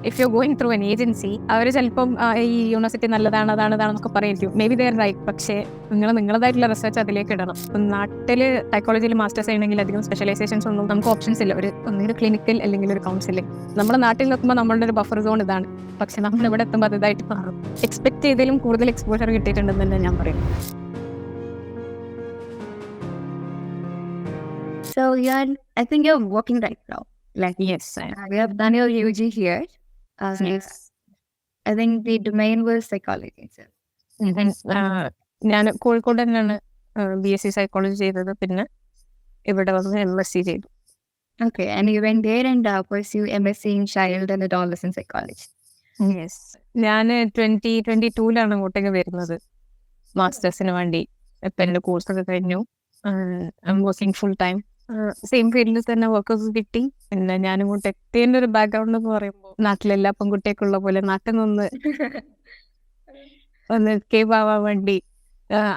If you going through an agency, അവർ ചിലപ്പം ഈ യൂണിവേഴ്സിറ്റി നല്ലതാണ് അതാണ് ഇതാണെന്നൊക്കെ പറയും. Maybe they're right. പക്ഷേ നിങ്ങൾ നിങ്ങളതായിട്ടുള്ള റിസർച്ച് അതിലേക്ക് ഇടണം. ഇപ്പം നാട്ടിൽ സൈക്കോളജിയിൽ മാസ്റ്റേഴ്സ് ചെയ്യണമെങ്കിൽ അധികം സ്പെഷ്യലൈസേഷൻസ് ഒന്നും നമുക്ക് ഓപ്ഷൻസ് ഇല്ല. ഒന്നൊരു ക്ലിനിക്കൽ അല്ലെങ്കിൽ ഒരു കൗൺസിലിംഗ്. നമ്മുടെ നാട്ടിൽ നോക്കുമ്പോൾ നമ്മളുടെ ഒരു ബഫർ സോൺ ഇതാണ്. പക്ഷെ നമ്മൾ ഇവിടെ എത്തുമ്പോൾ അതായിട്ട് മാറും. എക്സ്പെക്ട് ചെയ്തതിലും കൂടുതൽ എക്സ്പോഷർ കിട്ടിയിട്ടുണ്ടെന്ന് തന്നെ ഞാൻ പറയും. So I think you're working right now. Like Yes, you have done your UG here. yes. I think the domain was psychology. ഞാൻ കോഴിക്കോട് തന്നെയാണ് BSc സൈക്കോളജി ചെയ്തത്. പിന്നെ ഇവിടെ വന്ന് MSc ചെയ്തു. Okay, and you went there and pursue MSc in Child and Adolescent Psychology. Yes. ഞാൻ 2022 അങ്ങോട്ടേക്ക് വരുന്നത് മാസ്റ്റേഴ്സിന് വേണ്ടി. ഇപ്പം എൻ്റെ കോഴ്സൊക്കെ കഴിഞ്ഞു. I am working full time. Same ഫീൽഡിൽ തന്നെ വർക്കേഴ്സ് കിട്ടി. പിന്നെ ഞാനിങ്ങോട്ട് എത്തിയതിൻ്റെ ഒരു ബാക്ക്ഗ്രൗണ്ട് എന്ന് പറയുമ്പോൾ നാട്ടിലെല്ലാ പെൺകുട്ടിയൊക്കെയുള്ള പോലെ നാട്ടിൽ നിന്ന് ഒന്ന് എസ്കേപ്പ് ആവാൻ വേണ്ടി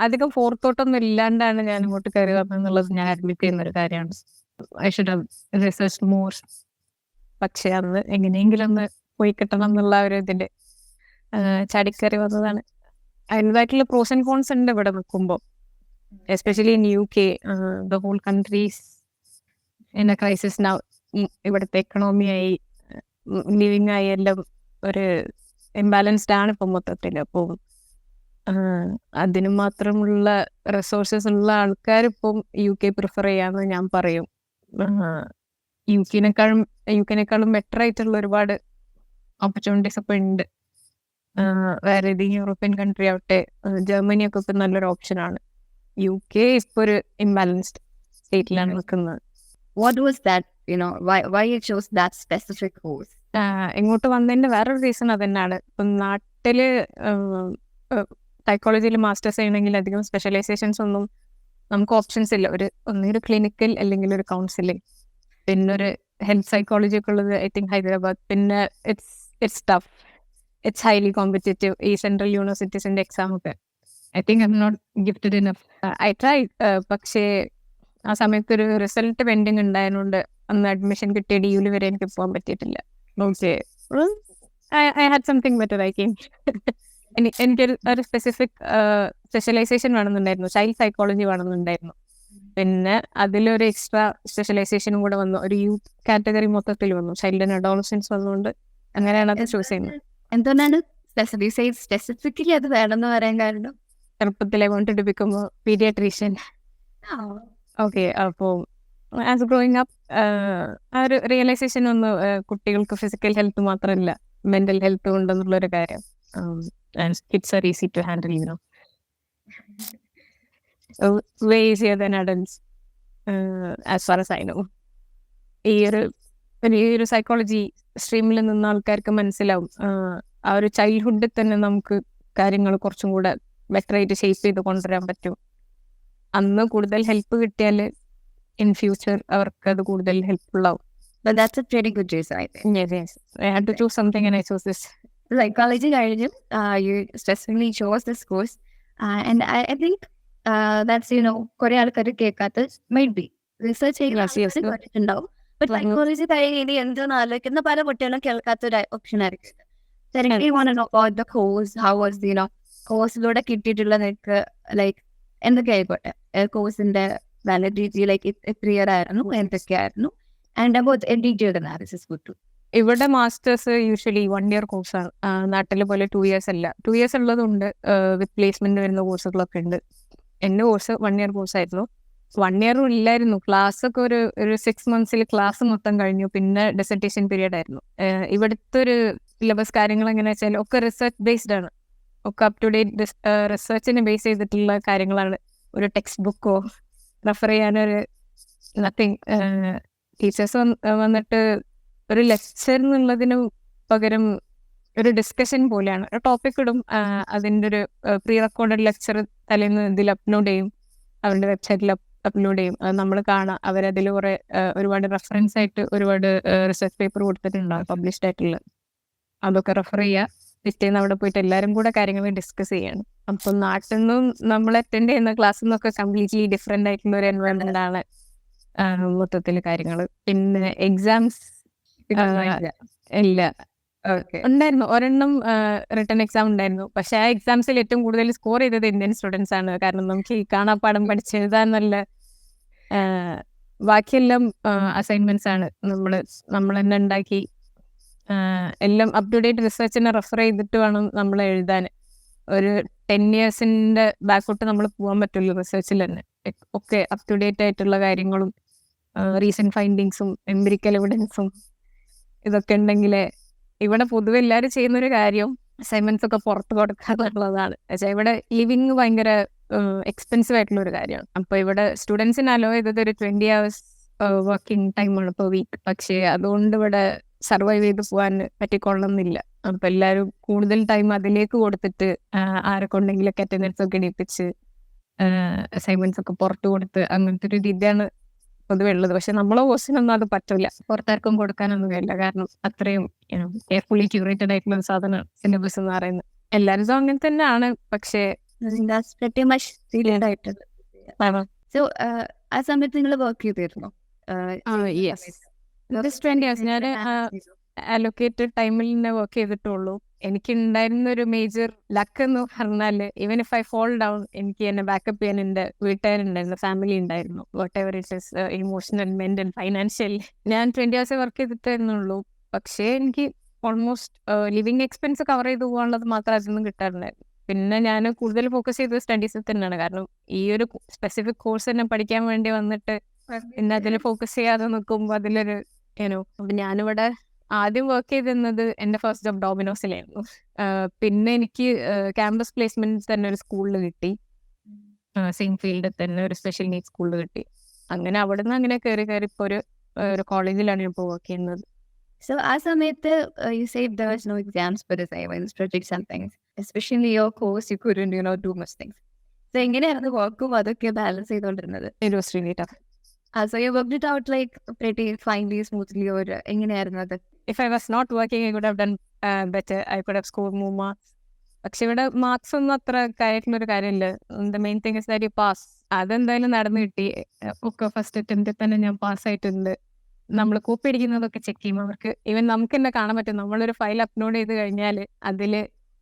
അധികം ഫോർത്തോട്ടൊന്നും ഇല്ലാണ്ടാണ് ഞാൻ ഇങ്ങോട്ട് കയറി വന്നെന്നുള്ളത് ഞാൻ അഡ്മിറ്റ് ചെയ്യുന്ന ഒരു കാര്യമാണ്. I should have research more. പക്ഷെ അന്ന് എങ്ങനെയെങ്കിലും ഒന്ന് പോയി കിട്ടണം എന്നുള്ള ഒരു ഇതിൻ്റെ ചാടിക്കയറി വന്നതാണ്. അതിൻ്റെതായിട്ടുള്ള പ്രോസ് ആൻഡ് കോൺസ് ഉണ്ട് ഇവിടെ നിൽക്കുമ്പോൾ. Especially in UK, the whole countries in a crisis now. ഇവിടുത്തെ എക്കണോമിയായി ലിവിങ് ആയി എല്ലാം ഒരു ഇംബാലൻസ്ഡ് ആണ് ഇപ്പം മൊത്തത്തിൽ. അപ്പോൾ അതിന് മാത്രമുള്ള റിസോഴ്സസ് ഉള്ള ആൾക്കാരിപ്പം UK പ്രിഫർ ചെയ്യാമെന്ന് ഞാൻ പറയും. യുകെനേക്കാളും ബെറ്റർ ആയിട്ടുള്ള ഒരുപാട് ഓപ്പർച്യൂണിറ്റീസ് ഇപ്പം ഉണ്ട്. വേറെ ഏതെങ്കിലും യൂറോപ്യൻ കൺട്രി ആവട്ടെ, ജർമ്മനിയൊക്കെ ഇപ്പം നല്ലൊരു ഓപ്ഷനാണ്. UK ഇപ്പോൾ ഒരു ഇംബാലൻസ്ഡ് സ്റ്റേറ്റിലാണ് നിൽക്കുന്നത്. What was that? Why you chose that specific course? ഇങ്ങോട്ട് വന്നതിൻ്റെ വേറൊരു റീസൺ അത് തന്നെയാണ്. ഇപ്പം നാട്ടിൽ സൈക്കോളജിയിൽ മാസ്റ്റേഴ്സ് ചെയ്യണമെങ്കിൽ അധികം സ്പെഷ്യലൈസേഷൻസ് ഒന്നും നമുക്ക് ഓപ്ഷൻസ് ഇല്ല. ഒന്നൊരു ക്ലിനിക്കൽ അല്ലെങ്കിൽ ഒരു കൗൺസിലിംഗ്. പിന്നെ ഒരു ഹെൽത്ത് സൈക്കോളജി ഒക്കെ ഉള്ളത് ഐ തിങ്ക് ഹൈദരാബാദ്. പിന്നെ it's tough, it's highly competitive. ഈ സെൻട്രൽ യൂണിവേഴ്സിറ്റീസിൻ്റെ എക്സാം ഒക്കെ I think I'm not gifted enough. I try. പക്ഷേ ആ സമയത്ത് ഒരു റിസൾട്ട് പെൻഡിങ് ഉണ്ടായതുകൊണ്ട് അന്ന് അഡ്മിഷൻ കിട്ടിയ DU വരെ എനിക്ക് പോകാൻ പറ്റിയിട്ടില്ല. Okay, I had something better. I came. എനിക്കൊരു സ്പെസിഫിക് സ്പെഷ്യലൈസേഷൻ വേണമെന്നുണ്ടായിരുന്നു. ചൈൽഡ് സൈക്കോളജി വേണമെന്നുണ്ടായിരുന്നു. പിന്നെ അതിലൊരു എക്സ്ട്രാ സ്പെഷ്യലൈസേഷനും കൂടെ വന്നു. ഒരു യൂത്ത് കാറ്റഗറി മൊത്തത്തിൽ വന്നു. ചൈൽഡ് ആൻഡ് അഡോളസൻസ് വന്നുകൊണ്ട് അങ്ങനെയാണ് അത് ചൂസ് ചെയ്യുന്നത്. എന്താണ് സ്പെസിഫിക്കലി അത് വേണമെന്ന് പറയാൻ കാരണം? ചെറുപ്പത്തിലെ wanted to become a pediatrician. Okay, അപ്പോൾ ആസ് ഗ്രോയിങ് അപ്പ് ആ ഒരു റിയലൈസേഷൻ വന്നു. കുട്ടികൾക്ക് ഫിസിക്കൽ ഹെൽത്ത് മാത്രമല്ല മെന്റൽ ഹെൽത്ത് ഉണ്ടെന്നുള്ളൊരു കാര്യം. Kids are easy to handle, way easier than adults, as far as I know. ഈ ഒരു സൈക്കോളജി സ്ട്രീമിൽ നിന്ന ആൾക്കാർക്ക് മനസ്സിലാവും ആ ഒരു ചൈൽഡ്ഹുഡിൽ തന്നെ നമുക്ക് കാര്യങ്ങൾ കുറച്ചും കൂടെ ബെറ്റർ ആയിട്ട് ഷേപ്പ് ചെയ്ത് കൊണ്ടുവരാൻ പറ്റും. അന്ന് കൂടുതൽ ഹെൽപ്പ് കിട്ടിയാൽ ഇൻ ഫ്യൂച്ചർ അവർക്ക് അത് കൂടുതൽ ഹെൽപ്ഫുൾ ആവും. But that's a pretty good choice, I think. Yes. I had to choose something and I chose this. Psychology കഴിഞ്ഞു you specifically chose this course, and I think that's കുറെ ആൾക്കാർ കേൾക്കാത്ത might be research ചെയ്തിട്ടുണ്ടാവും. But psychology കഴിഞ്ഞ് ഇനി എന്തെന്ന് ആലോചിക്കുന്ന പല കുട്ടികളും കേൾക്കാത്ത ഒരു ഓപ്ഷൻ ആയിരിക്കും. The course, how was കോഴ്സിലൂടെ കിട്ടിയിട്ടുള്ള നിനക്ക് ലൈക്ക് എന്തൊക്കെ ആയിക്കോട്ടെ, കോഴ്സിന്റെ വാലിഡിറ്റി ലൈക്ക് എത്ര ഇയർ ആയിരുന്നു, എന്തൊക്കെയായിരുന്നു, and about A detailed analysis കിട്ടു. ഇവിടെ മാസ്റ്റേഴ്സ് യൂഷ്വലി 1 year കോഴ്സാണ്. നാട്ടിലെ പോലെ 2 years അല്ല. 2 years ഉള്ളതുണ്ട്, വിത്ത് പ്ലേസ്മെന്റ് വരുന്ന കോഴ്സുകളൊക്കെ ഉണ്ട്. എൻ്റെ കോഴ്സ് 1 year കോഴ്സായിരുന്നു. 1 year ഇല്ലായിരുന്നു. ക്ലാസ് ഒക്കെ ഒരു 6 months ക്ലാസ് മൊത്തം കഴിഞ്ഞു. പിന്നെ ഡിസർട്ടേഷൻ പീരീഡ് ആയിരുന്നു. ഇവിടുത്തെ ഒരു സിലബസ് കാര്യങ്ങൾ എങ്ങനെയാ വെച്ചാൽ ഒക്കെ റിസർച്ച് ബേസ്ഡ് ആണ്. ഒക്കെ അപ് ടു ഡേറ്റ് റിസർച്ചിനെ ബേസ് ചെയ്തിട്ടുള്ള കാര്യങ്ങളാണ്. ഒരു ടെക്സ്റ്റ് ബുക്കോ റെഫർ ചെയ്യാനൊരു നത്തിങ്. ടീച്ചേഴ്സ് വന്നിട്ട് ഒരു ലെക്ചർ എന്നുള്ളതിന് പകരം ഒരു ഡിസ്കഷൻ പോലെയാണ്. ഒരു ടോപ്പിക് ഇടും, അതിൻ്റെ ഒരു പ്രീ റെക്കോർഡഡ് ലെക്ചർ തലേന്ന് ഇതിൽ അപ്ലോഡ് ചെയ്യും, അവരുടെ വെബ്സൈറ്റിൽ അപ്ലോഡ് ചെയ്യും. അത് നമ്മൾ കാണാം. അവരതിൽ കുറെ ഒരുപാട് റെഫറൻസ് ആയിട്ട് ഒരുപാട് റിസർച്ച് പേപ്പർ കൊടുത്തിട്ടുണ്ടാവും പബ്ലിഷ്ഡ് ആയിട്ടുള്ള. അതൊക്കെ റെഫർ ചെയ്യുക. പിറ്റേന്ന് അവിടെ പോയിട്ട് എല്ലാവരും കൂടെ കാര്യങ്ങൾ ഡിസ്കസ് ചെയ്യാണ്. അപ്പം നാട്ടിൽ നിന്നും നമ്മൾ അറ്റൻഡ് ചെയ്യുന്ന ക്ലാസ്സിൽ നിന്നൊക്കെ കംപ്ലീറ്റ്ലി ഡിഫറെൻ്റ് ആയിട്ടുള്ള ഒരു എൻവയോൺമെന്റ് ആണ് മൊത്തത്തിൽ കാര്യങ്ങൾ. പിന്നെ എക്സാംസ് ഇല്ല. ഓക്കെ. ഉണ്ടായിരുന്നു. ഒരെണ്ണം റിട്ടൺ എക്സാം ഉണ്ടായിരുന്നു. പക്ഷെ ആ എക്സാംസിൽ ഏറ്റവും കൂടുതൽ സ്കോർ ചെയ്തത് ഇന്ത്യൻ സ്റ്റുഡൻസ് ആണ്. കാരണം നമുക്ക് ഈ കാണാപ്പാഠം പഠിച്ചെഴുതാൻ നല്ല ബാക്കിയെല്ലാം അസൈൻമെന്റ്സ് ആണ്. നമ്മൾ തന്നെ ഉണ്ടാക്കി എല്ലാം അപ് ടു ഡേറ്റ് റിസർച്ചിനെ റെഫർ ചെയ്തിട്ട് വേണം നമ്മൾ എഴുതാൻ. ഒരു 10 ഇയേഴ്സിന്റെ ബാക്കോട്ട് നമ്മൾ പോകാൻ പറ്റുള്ളൂ റിസർച്ചിൽ തന്നെ. ഒക്കെ അപ് ടു ഡേറ്റ് ആയിട്ടുള്ള കാര്യങ്ങളും റീസെന്റ് ഫൈൻഡിങ്സും എംപിരിക്കൽ എവിഡൻസും ഇതൊക്കെ ഉണ്ടെങ്കിലേ. ഇവിടെ പൊതുവെ എല്ലാവരും ചെയ്യുന്നൊരു കാര്യം അസൈൻമെന്റ്സ് ഒക്കെ പുറത്ത് കൊടുക്കാന്നുള്ളതാണ്. പക്ഷേ ഇവിടെ ലിവിങ് ഭയങ്കര എക്സ്പെൻസീവ് ആയിട്ടുള്ള ഒരു കാര്യമാണ്. അപ്പൊ ഇവിടെ സ്റ്റുഡൻസിന് അലോ ചെയ്തത് ഒരു 20 hours വർക്കിംഗ് ടൈമാണ് പെർ വീക്ക്. പക്ഷേ അതുകൊണ്ട് ഇവിടെ സർവൈവ് ചെയ്ത് പോകാൻ പറ്റിക്കൊള്ളണമെന്നില്ല. അപ്പൊ എല്ലാവരും കൂടുതൽ ടൈം അതിലേക്ക് കൊടുത്തിട്ട് ആരെ കൊണ്ടെങ്കിലൊക്കെ അറ്റൻഡൻസ് ഒക്കെ ഇടിപ്പിച്ച് അസൈൻമെന്റ്സ് ഒക്കെ പുറത്ത് കൊടുത്ത് അങ്ങനത്തെ ഒരു രീതിയാണ് പൊതുവെ ഉള്ളത്. പക്ഷെ നമ്മളെ കോഴ്സിനൊന്നും അത് പറ്റില്ല. പുറത്താർക്കും കൊടുക്കാനൊന്നും കഴിയില്ല. കാരണം അത്രയും കെയർഫുള്ളി ക്യൂറേറ്റഡ് ആയിട്ടുള്ള ഒരു സാധനമാണ് സിലബസ് എന്ന് പറയുന്നത്. എല്ലാവരും അങ്ങനെ തന്നെയാണ്. പക്ഷേ That's pretty much serious ആയിട്ടുള്ളത്. So, ആ സമയത്ത് നിങ്ങൾ വർക്ക് ചെയ്തിരുന്നോ? യെസ്, ജസ്റ്റ് 20 years ഞാൻ അലൊക്കേറ്റഡ് ടൈമിൽ തന്നെ വർക്ക് ചെയ്തിട്ടുള്ളൂ. എനിക്ക് ഉണ്ടായിരുന്ന ഒരു മേജർ ലക്ക് എന്ന് പറഞ്ഞാല് even if I fall down എനിക്ക് എന്നെ ബാക്കപ്പ് ചെയ്യാൻ എൻ്റെ വീട്ടുകാരുണ്ടായിരുന്നു, ഫാമിലി ഉണ്ടായിരുന്നു. Whatever it is emotional, mental, financial. ഞാൻ 20 hours വർക്ക് ചെയ്തിട്ടുള്ളൂ. പക്ഷേ എനിക്ക് ഓൾമോസ്റ്റ് ലിവിങ് എക്സ്പെൻസ് കവർ ചെയ്ത് പോകാനുള്ളത് മാത്രം അതിൽ നിന്ന് കിട്ടാറുണ്ടായിരുന്നു. പിന്നെ ഞാൻ കൂടുതൽ ഫോക്കസ് ചെയ്തത് സ്റ്റഡീസിൽ തന്നെയാണ്. കാരണം ഈ ഒരു സ്പെസിഫിക് കോഴ്സ് തന്നെ പഠിക്കാൻ വേണ്ടി വന്നിട്ട് പിന്നെ അതിൽ ഫോക്കസ് ചെയ്യാതെ നിൽക്കുമ്പോൾ അതിലൊരു അപ്പൊ ഞാനിവിടെ ആദ്യം വർക്ക് ചെയ്തിരുന്നത് എൻ്റെ ഫസ്റ്റ് ജോബ് ഡോമിനോസിലായിരുന്നു. പിന്നെ എനിക്ക് ക്യാമ്പസ് പ്ലേസ്മെന്റ് തന്നെ ഒരു സ്കൂളിൽ കിട്ടി. സെയിം ഫീൽഡിൽ തന്നെ ഒരു സ്പെഷ്യൽ നീഡ് സ്കൂളിൽ കിട്ടി. അങ്ങനെ അവിടെ നിന്ന് അങ്ങനെ കയറി ഇപ്പോൾ ഒരു കോളേജിലാണ് ഞാൻ ഇപ്പോൾ വർക്ക് ചെയ്യുന്നത്. So, ആ സമയത്ത് you said there was no exams for assignments, projects and things. Especially your course, you couldn't, do much things. So, എങ്ങനെയായിരുന്നു വർക്കും അതൊക്കെ ബാലൻസ് ചെയ്തുകൊണ്ടിരുന്നത്? It was really tough. So, you worked it out like pretty finely, smoothly, or എങ്ങനെയായിരുന്നു അത്? If I was not working, I could have done better. I could have scored more marks. പക്ഷെ ഇവിടെ marks ഒന്നും അത്ര കാര്യമായിട്ടുള്ളൊരു കാര്യമില്ല. The main thing is that you pass. അതെന്തായാലും നടന്നു കിട്ടി. ഒക്കെ ഫസ്റ്റ് അറ്റംപ്റ്റിൽ തന്നെ ഞാൻ പാസ്സായിട്ടുണ്ട്. നമ്മൾ കോപ്പി അടിക്കുന്നതൊക്കെ ചെക്ക് ചെയ്യും അവർക്ക്. ഈവൻ നമുക്ക് തന്നെ കാണാൻ പറ്റും. നമ്മളൊരു ഫയൽ അപ്ലോഡ് ചെയ്ത് കഴിഞ്ഞാൽ അതിൽ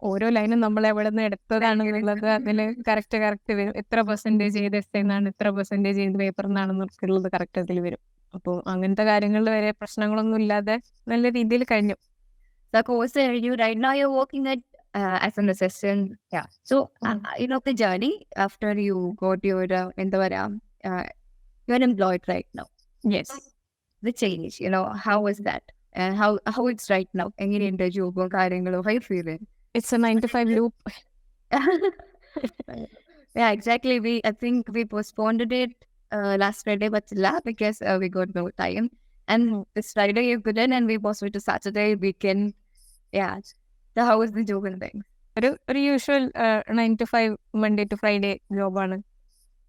ഓരോ ലൈനും നമ്മൾ എവിടെ നിന്ന് എടുത്തതാണെന്നുള്ളത് അതിൽ കറക്റ്റ് വരും. എത്ര പെർസെൻറ്റേജ് ചെയ്ത് എസ്സേന്നാണ്, എത്ര പെർസെൻറ്റേജ് ചെയ്ത് പേപ്പറിനാണെന്നൊക്കെ ഉള്ളത് കറക്റ്റ് അതിൽ വരും. അപ്പോൾ അങ്ങനത്തെ കാര്യങ്ങളിൽ വരെ പ്രശ്നങ്ങളൊന്നും ഇല്ലാതെ നല്ല രീതിയിൽ കഴിഞ്ഞു. The course you right now you're working at as an assistant. Yeah. So, the journey after you got your എന്താ പറയാ, you're employed right now. Yes. The change, how was that? And how it's right now? എങ്ങനെയുണ്ട് ജോബും കാര്യങ്ങളും? How you feeling? It's a 9 to 5 loop. Yeah, exactly. I think we postponed it last Friday, but because we got no time. And this Friday you couldn't, and we postponed to Saturday weekend. Yeah. So how was the job and things? ഒരു usual 9 to 5 Monday to Friday ജോബാണ്.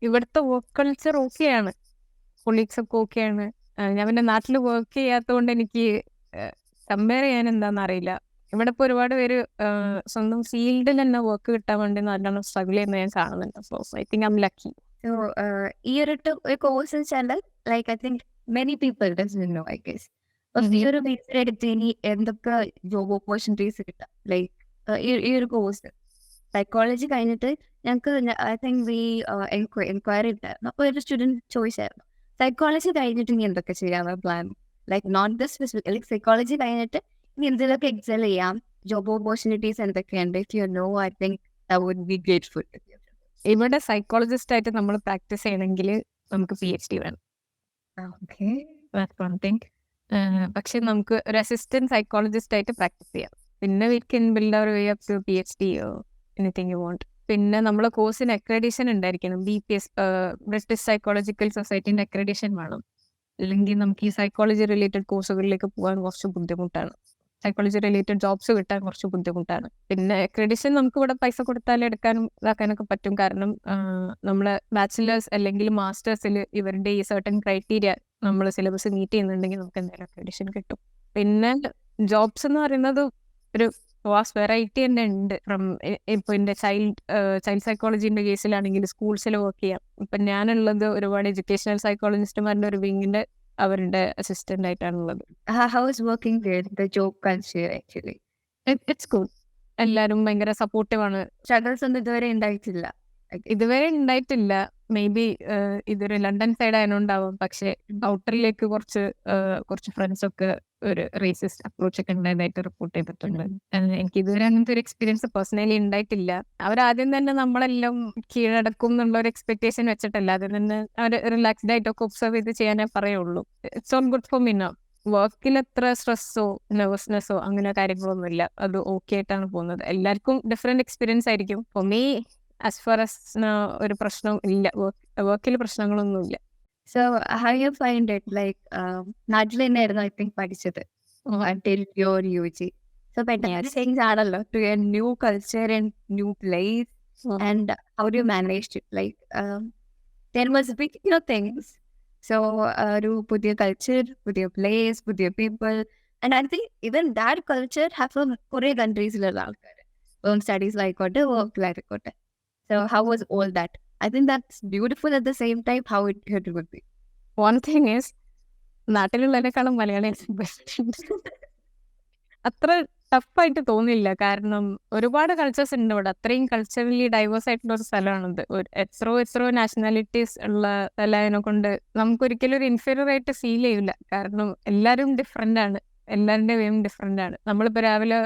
ഇവിടുത്തെ work culture ഓക്കെയാണ്, colleagues ഒക്കെ ഓക്കെയാണ്. ഞാൻ പിന്നെ നാട്ടിൽ work ചെയ്യാത്തതുകൊണ്ട് എനിക്ക് കമ്പയർ ചെയ്യാൻ എന്താണെന്ന് അറിയില്ല. ഇവിടെ ഇപ്പോൾ ഒരുപാട് പേര് സ്വന്തം ഫീൽഡിൽ തന്നെ വർക്ക് കിട്ടാൻ വേണ്ടി നല്ലോണം സ്ട്രഗിൾ ചെയ്യുന്നത് ഞാൻ കാണുന്നുണ്ട്. So I think I am lucky. So, ഈ ഒരു കോഴ്സ് വെച്ചാൽ like I think many people doesn't know, I guess. ഈ ഒരു ബേസിൽ എടുത്ത് ഇനി എന്തൊക്കെ ജോബ് ഓപ്പർച്യൂണിറ്റീസ് കിട്ടാം? ലൈക്ക് ഈ ഒരു കോഴ്സ് സൈക്കോളജി കഴിഞ്ഞിട്ട് ഞങ്ങൾക്ക് ഐ തിങ്ക് വി എൻക്വയറി ഉണ്ടായിരുന്നു. അപ്പോൾ ഒരു സ്റ്റുഡൻറ് ചോദിച്ചായിരുന്നു സൈക്കോളജി കഴിഞ്ഞിട്ട് ഇനി എന്തൊക്കെ ചെയ്യാനുള്ള plan? Like not the specific, like psychology കഴിഞ്ഞിട്ട് ഇനി എന്തെങ്കിലുമൊക്കെ എക്സൽ ചെയ്യാം, ജോബ് ഓപ്പർച്യൂണിറ്റീസ് എന്തൊക്കെയുണ്ട്? If you know, I think I would be grateful. ഇവിടെ സൈക്കോളജിസ്റ്റ് ആയിട്ട് നമ്മൾ പ്രാക്ടീസ് ചെയ്യണമെങ്കിൽ നമുക്ക് PhD വേണം. ഓക്കെ. പക്ഷെ നമുക്ക് ഒരു അസിസ്റ്റന്റ് സൈക്കോളജിസ്റ്റ് ആയിട്ട് പ്രാക്ടീസ് ചെയ്യാം. പിന്നെ we can build our way up to PhD anything you want. പിന്നെ നമ്മളെ കോഴ്സിന് അക്രഡിഷൻ ഉണ്ടായിരിക്കണം. BPS ബ്രിട്ടീഷ് സൈക്കോളജിക്കൽ സൊസൈറ്റിന്റെ അക്രഡിഷൻ വേണം. അല്ലെങ്കിൽ നമുക്ക് ഈ സൈക്കോളജി റിലേറ്റഡ് കോഴ്സുകളിലേക്ക് പോകാൻ കുറച്ച് ബുദ്ധിമുട്ടാണ്. സൈക്കോളജി റിലേറ്റഡ് ജോബ്സ് കിട്ടാൻ കുറച്ച് ബുദ്ധിമുട്ടാണ്. പിന്നെ അക്രഡിഷൻ നമുക്ക് ഇവിടെ പൈസ കൊടുത്താൽ എടുക്കാനും ഇതാക്കാനൊക്കെ പറ്റും. കാരണം നമ്മളെ ബാച്ചിലേഴ്സ് അല്ലെങ്കിൽ മാസ്റ്റേഴ്സിൽ ഇവരുടെ ഈ സർട്ടൻ ക്രൈറ്റീരിയ നമ്മൾ സിലബസ് മീറ്റ് ചെയ്യുന്നുണ്ടെങ്കിൽ നമുക്ക് എന്തായാലും അക്രഡിഷൻ കിട്ടും. പിന്നെ ജോബ്സ് എന്ന് പറയുന്നത് ഒരു വാസ്റ്റ് വെറൈറ്റി തന്നെ ഉണ്ട്. ഇപ്പോൾ എൻ്റെ ചൈൽഡ് സൈക്കോളജിന്റെ കേസിലാണെങ്കിൽ സ്കൂൾസിൽ വർക്ക് ചെയ്യാം. ഇപ്പം ഞാനുള്ളത് ഒരുപാട് എഡ്യൂക്കേഷണൽ സൈക്കോളജിസ്റ്റുമാരുടെ ഒരു വിങ്ങിന്റെ അവരുടെ അസിസ്റ്റന്റ് ആയിട്ടാണുള്ളത്. How is working there, the job culture actually? It's good. എല്ലാരും ഭയങ്കര സപ്പോർട്ടീവ് ആണ്. സ്ട്രഗിൾസ് ഒന്നും ഇതുവരെ ഉണ്ടായിട്ടില്ല. ഇതുവരെ ഉണ്ടായിട്ടില്ല. മേ ബി ഇതൊരു ലണ്ടൻ സൈഡ് ആയതുകൊണ്ടാവും. പക്ഷെ ഔട്ടറിലേക്ക് കുറച്ച് ഫ്രണ്ട്സ് ഒക്കെ ഒരു റേസിസ്റ്റ് അപ്രോച്ച് ഒക്കെ ഉണ്ടായതായിട്ട് റിപ്പോർട്ട് ചെയ്തിട്ടുണ്ട്. എനിക്ക് ഇതുവരെ അങ്ങനത്തെ ഒരു എക്സ്പീരിയൻസ് പേഴ്സണലി ഉണ്ടായിട്ടില്ല. അവരാദ്യം തന്നെ നമ്മളെല്ലാം കീഴടക്കും എന്നുള്ള ഒരു എക്സ്പെക്ടേഷൻ വെച്ചിട്ടല്ല. ആദ്യം തന്നെ അവർ റിലാക്സ്ഡ് ആയിട്ടൊക്കെ ഒബ്സർവ് ചെയ്ത് ചെയ്യാനേ പറയുള്ളൂ. It's all good for me now. വർക്കിൽ എത്ര സ്ട്രെസ്സോ നെർവസ്നെസ്സോ അങ്ങനെ കാര്യങ്ങളൊന്നും ഇല്ല. അത് ഓക്കെ ആയിട്ടാണ് പോകുന്നത്. എല്ലാവർക്കും ഡിഫറെന്റ് എക്സ്പീരിയൻസ് ആയിരിക്കും. For me as far as ഒരു പ്രശ്നവും ഇല്ല. വർക്കിൽ പ്രശ്നങ്ങളൊന്നുമില്ല. So how you find it? Like നാട്ടിൽ തന്നെയായിരുന്നു I think പഠിച്ചത് until your UG. So പെട്ടെന്ന് ചേഞ്ച് ആണല്ലോ to a new culture and new place. And how do you manage it? Like there must be things. So ഒരു പുതിയ culture, പുതിയ place, പുതിയ people. And I think even that culture has കുറേ കൺട്രീസിലുള്ള ആൾക്കാർ studies ആയിക്കോട്ടെ വർക്കിലായിക്കോട്ടെ. So how was all that? I think that's beautiful at the same time how it would be. One thing is നാട്ടിലുള്ളതിനേക്കാളും Malayali അത്ര ടഫായിട്ട് തോന്നില്ല. കാരണം ഒരുപാട് cultures ഉണ്ട് ഇവിടെ. അത്രയും കൾച്ചറലി ഡൈവേഴ്സ് ആയിട്ടുള്ള ഒരു സ്ഥലമാണിത്. എത്രയോ നാഷണാലിറ്റീസ് ഉള്ള സ്ഥലതിനെ കൊണ്ട് നമുക്കൊരിക്കലും ഒരു ഇൻഫീരിയർ ആയിട്ട് ഫീൽ ചെയ്യില്ല. കാരണം എല്ലാവരും ഡിഫറെന്റ് ആണ്. എല്ലാവരുടെ വേയും ഡിഫറെന്റ് ആണ്. നമ്മളിപ്പോ രാവിലെ